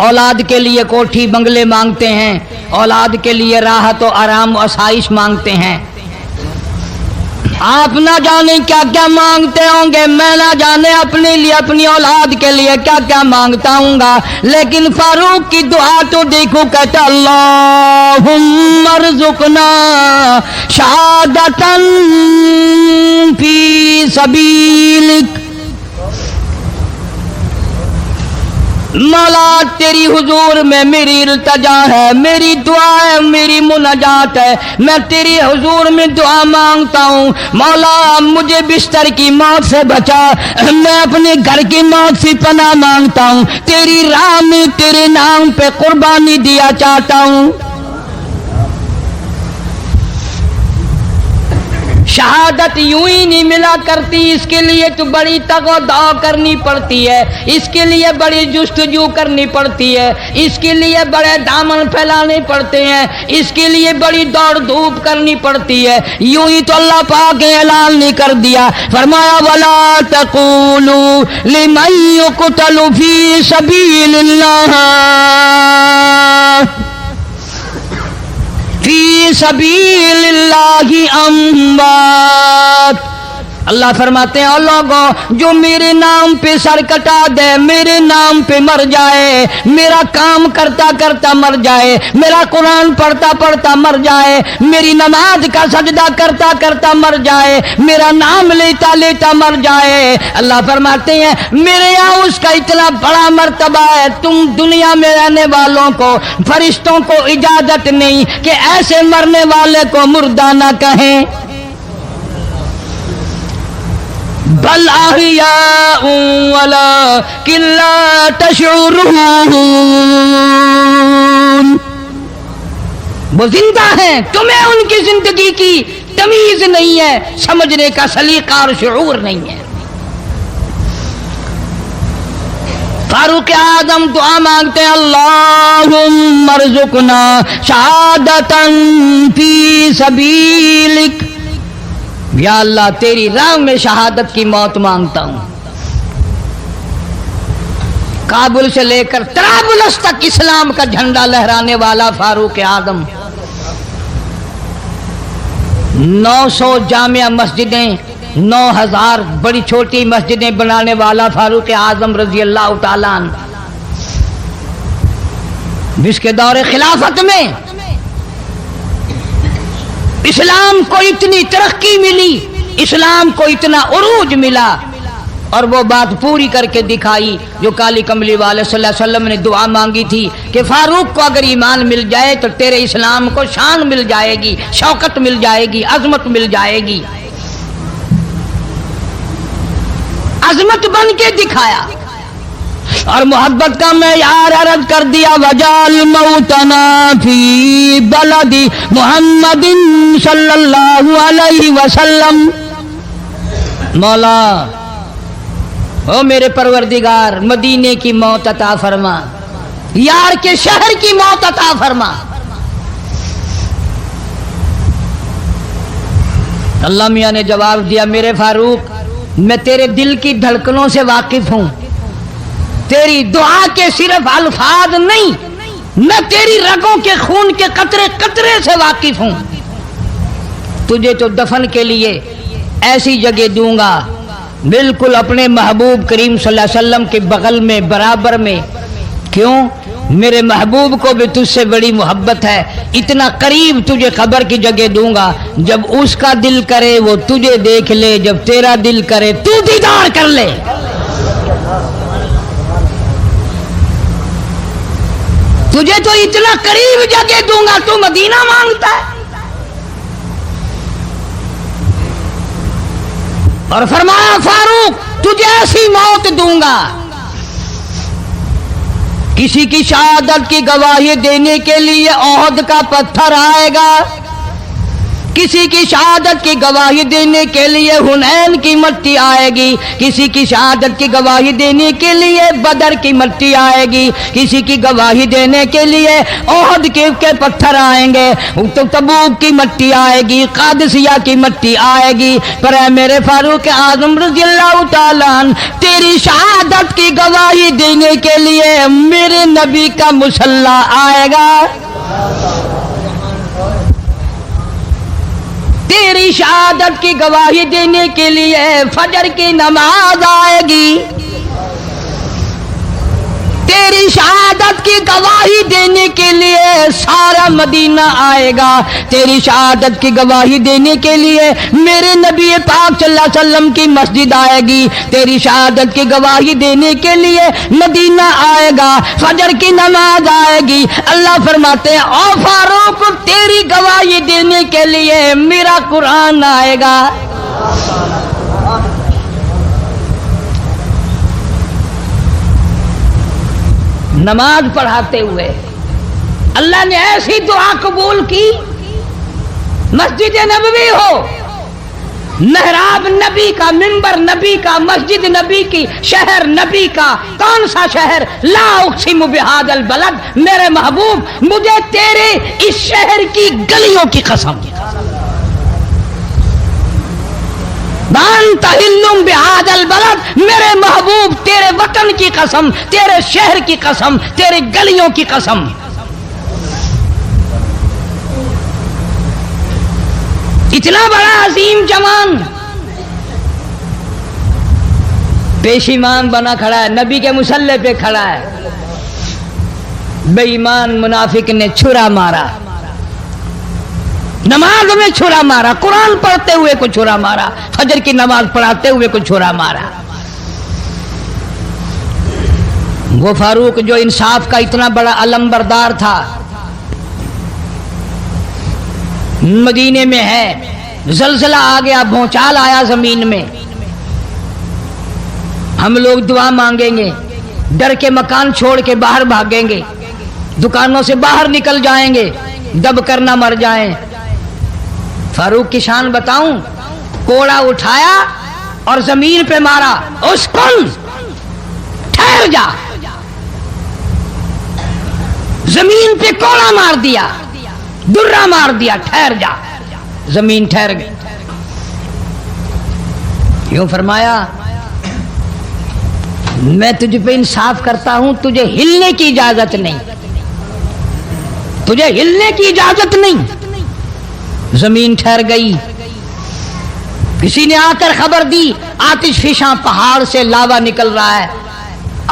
اولاد کے لیے کوٹھی بنگلے مانگتے ہیں، اولاد کے لیے راحت و آرام و آسائش مانگتے ہیں. آپ نہ جانے کیا کیا مانگتے ہوں گے، میں نہ جانے اپنے لیے، اپنی اولاد کے لیے کیا کیا مانگتا ہوں گا. لیکن فاروق کی دعا تو دیکھو، کہتا اللہم ارزقنا شہادتاً فی سبیلک. مولا تیری حضور میں میری التجا ہے، میری دعا ہے، میری مناجات ہے. میں تیری حضور میں دعا مانگتا ہوں، مولا مجھے بستر کی موت سے بچا، میں اپنے گھر کی موت سے پناہ مانگتا ہوں. تیری راہ میں تیرے نام پہ قربانی دیا چاہتا ہوں. شہادت یوں ہی نہیں ملا کرتی، اس کے لیے تو بڑی تگ و دو کرنی پڑتی ہے، اس کے لیے بڑی جستجو کرنی پڑتی ہے، اس کے لیے بڑے دامن پھیلانے پڑتے ہیں، اس کے لیے بڑی دوڑ دھوپ کرنی پڑتی ہے. یوں ہی تو اللہ پاک نے اعلان نہیں کر دیا، فرمایا وَلَا تَقُولُوا لِمَن يُقْتَلُ فِي سَبِيلِ اللَّهِ فی سبیل اللہ اموات. اللہ فرماتے ہیں، اور لوگوں جو میرے نام پہ سر کٹا دے، میرے نام پہ مر جائے، میرا کام کرتا کرتا مر جائے، میرا قرآن پڑھتا پڑھتا مر جائے، میری نماز کا سجدہ کرتا کرتا مر جائے، میرا نام لیتا لیتا مر جائے. اللہ فرماتے ہیں میرے یہاں اس کا اتنا بڑا مرتبہ ہے، تم دنیا میں رہنے والوں کو، فرشتوں کو اجازت نہیں کہ ایسے مرنے والے کو مردہ نہ کہیں. بل احیاء ولکن لا تشعرون. وہ زندہ ہیں، تمہیں ان کی زندگی کی تمیز نہیں ہے، سمجھنے کا سلیقہ اور شعور نہیں ہے. فاروق اعظم دعا مانگتے ہیں، اللہم ارزقنا شہادتاً فی سبیلک. یا اللہ تیری راہ میں شہادت کی موت مانگتا ہوں. کابل سے لے کر طرابلس تک اسلام کا جھنڈا لہرانے والا فاروق اعظم، 900 جامع مسجدیں، 9000 بڑی چھوٹی مسجدیں بنانے والا فاروق اعظم رضی اللہ تعالیٰ عنہ، جس کے دور خلافت میں اسلام کو اتنی ترقی ملی اسلام کو اتنا عروج ملا اور وہ بات پوری کر کے دکھائی جو کالی کملی والے صلی اللہ علیہ وسلم نے دعا مانگی تھی کہ فاروق کو اگر ایمان مل جائے تو تیرے اسلام کو شان مل جائے گی، شوکت مل جائے گی، عظمت مل جائے گی۔ عظمت بن کے دکھایا اور محبت کا معیار عرض کر دیا، وجعل موتنا فی بلد محمد صلی اللہ علیہ وسلم۔ مولا او میرے پروردگار مدینے کی موت عطا فرما، یار کے شہر کی موت عطا فرما۔ اللہ میاں نے جواب دیا، میرے فاروق میں تیرے دل کی دھڑکنوں سے واقف ہوں، تیری دعا کے صرف الفاظ نہیں، میں تیری رگوں کے خون کے قطرے قطرے سے واقف ہوں۔ تجھے تو دفن کے لیے ایسی جگہ دوں گا بالکل اپنے محبوب کریم صلی اللہ علیہ وسلم کے بغل میں برابر میں۔ کیوں؟ میرے محبوب کو بھی تجھ سے بڑی محبت ہے، اتنا قریب تجھے قبر کی جگہ دوں گا، جب اس کا دل کرے وہ تجھے دیکھ لے، جب تیرا دل کرے تو دیدار کر لے۔ تجھے تو اتنا قریب جگہ دوں گا، تو مدینہ مانگتا ہے۔ اور فرمایا فاروق تجھے ایسی موت دوں گا، کسی کی شہادت کی گواہی دینے کے لیے احد کا پتھر آئے گا، کسی کی شہادت کی گواہی دینے کے لیے حنین کی مٹی آئے گی، کسی کی شہادت کی گواہی دینے کے لیے بدر کی مٹی آئے گی، کسی کی گواہی دینے کے لیے احد کے پتھر آئیں گے، تو تبوک کی مٹی آئے گی، قادسیہ کی مٹی آئے گی، پر اے میرے فاروق اعظم رضی اللہ تعالیٰ عنہ تیری شہادت کی گواہی دینے کے لیے میرے نبی کا مصلی آئے گا، تیری شہادت کی گواہی دینے کے لیے فجر کی نماز آئے گی، تیری شہادت کی گواہی دینے کے لیے سارا مدینہ آئے گا، تیری شہادت کی گواہی دینے کے لیے میرے نبی پاک صلی اللہ علیہ وسلم کی مسجد آئے گی، تیری شہادت کی گواہی دینے کے لیے مدینہ آئے گا، فجر کی نماز آئے گی۔ اللہ فرماتے ہیں او فاروق تیری گواہی دینے کے لیے میرا قرآن آئے گا۔ نماز پڑھاتے ہوئے اللہ نے ایسی دعا قبول کی، مسجد نبوی ہو، محراب نبی کا، منبر نبی کا، مسجد نبی کی، شہر نبی کا، کون سا شہر؟ لا اقسم بہذا البلد، میرے محبوب مجھے تیرے اس شہر کی گلیوں کی قسم، وانت حل بہذا البلد، میرے محبوب تیرے وطن کی قسم، تیرے شہر کی قسم، تیرے گلیوں کی قسم۔ اتنا بڑا عظیم جوان پیشیمان بنا کھڑا ہے، نبی کے مصلی پہ کھڑا ہے، بے ایمان منافق نے چھرا مارا، نماز میں چھرا مارا، قرآن پڑھتے ہوئے کو چھرا مارا، فجر کی نماز پڑھاتے ہوئے کو چھرا مارا۔ وہ فاروق جو انصاف کا اتنا بڑا علم بردار تھا، مدینے میں ہے، زلزلہ آ گیا، بھونچال آیا زمین میں، ہم لوگ دعا مانگیں گے، ڈر کے مکان چھوڑ کے باہر بھاگیں گے، دکانوں سے باہر نکل جائیں گے، دب کر نہ مر جائیں۔ فاروق کی شان بتاؤں، کوڑا اٹھایا اور زمین پہ مارا، اسکن ٹھہر جا، زمین پہ کوڑا مار دیا، درہ مار دیا، ٹھہر جا، زمین ٹھہر گئی۔ یوں فرمایا میں تجھ پہ انصاف کرتا ہوں، تجھے ہلنے کی اجازت نہیں، تجھے ہلنے کی اجازت نہیں۔ زمین ٹھہر گئی، کسی نے آ کر خبر دی آتش فشاں پہاڑ سے لاوا نکل رہا ہے،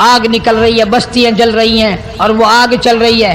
آگ نکل رہی ہے، بستیاں جل رہی ہیں اور وہ آگ چل رہی ہے۔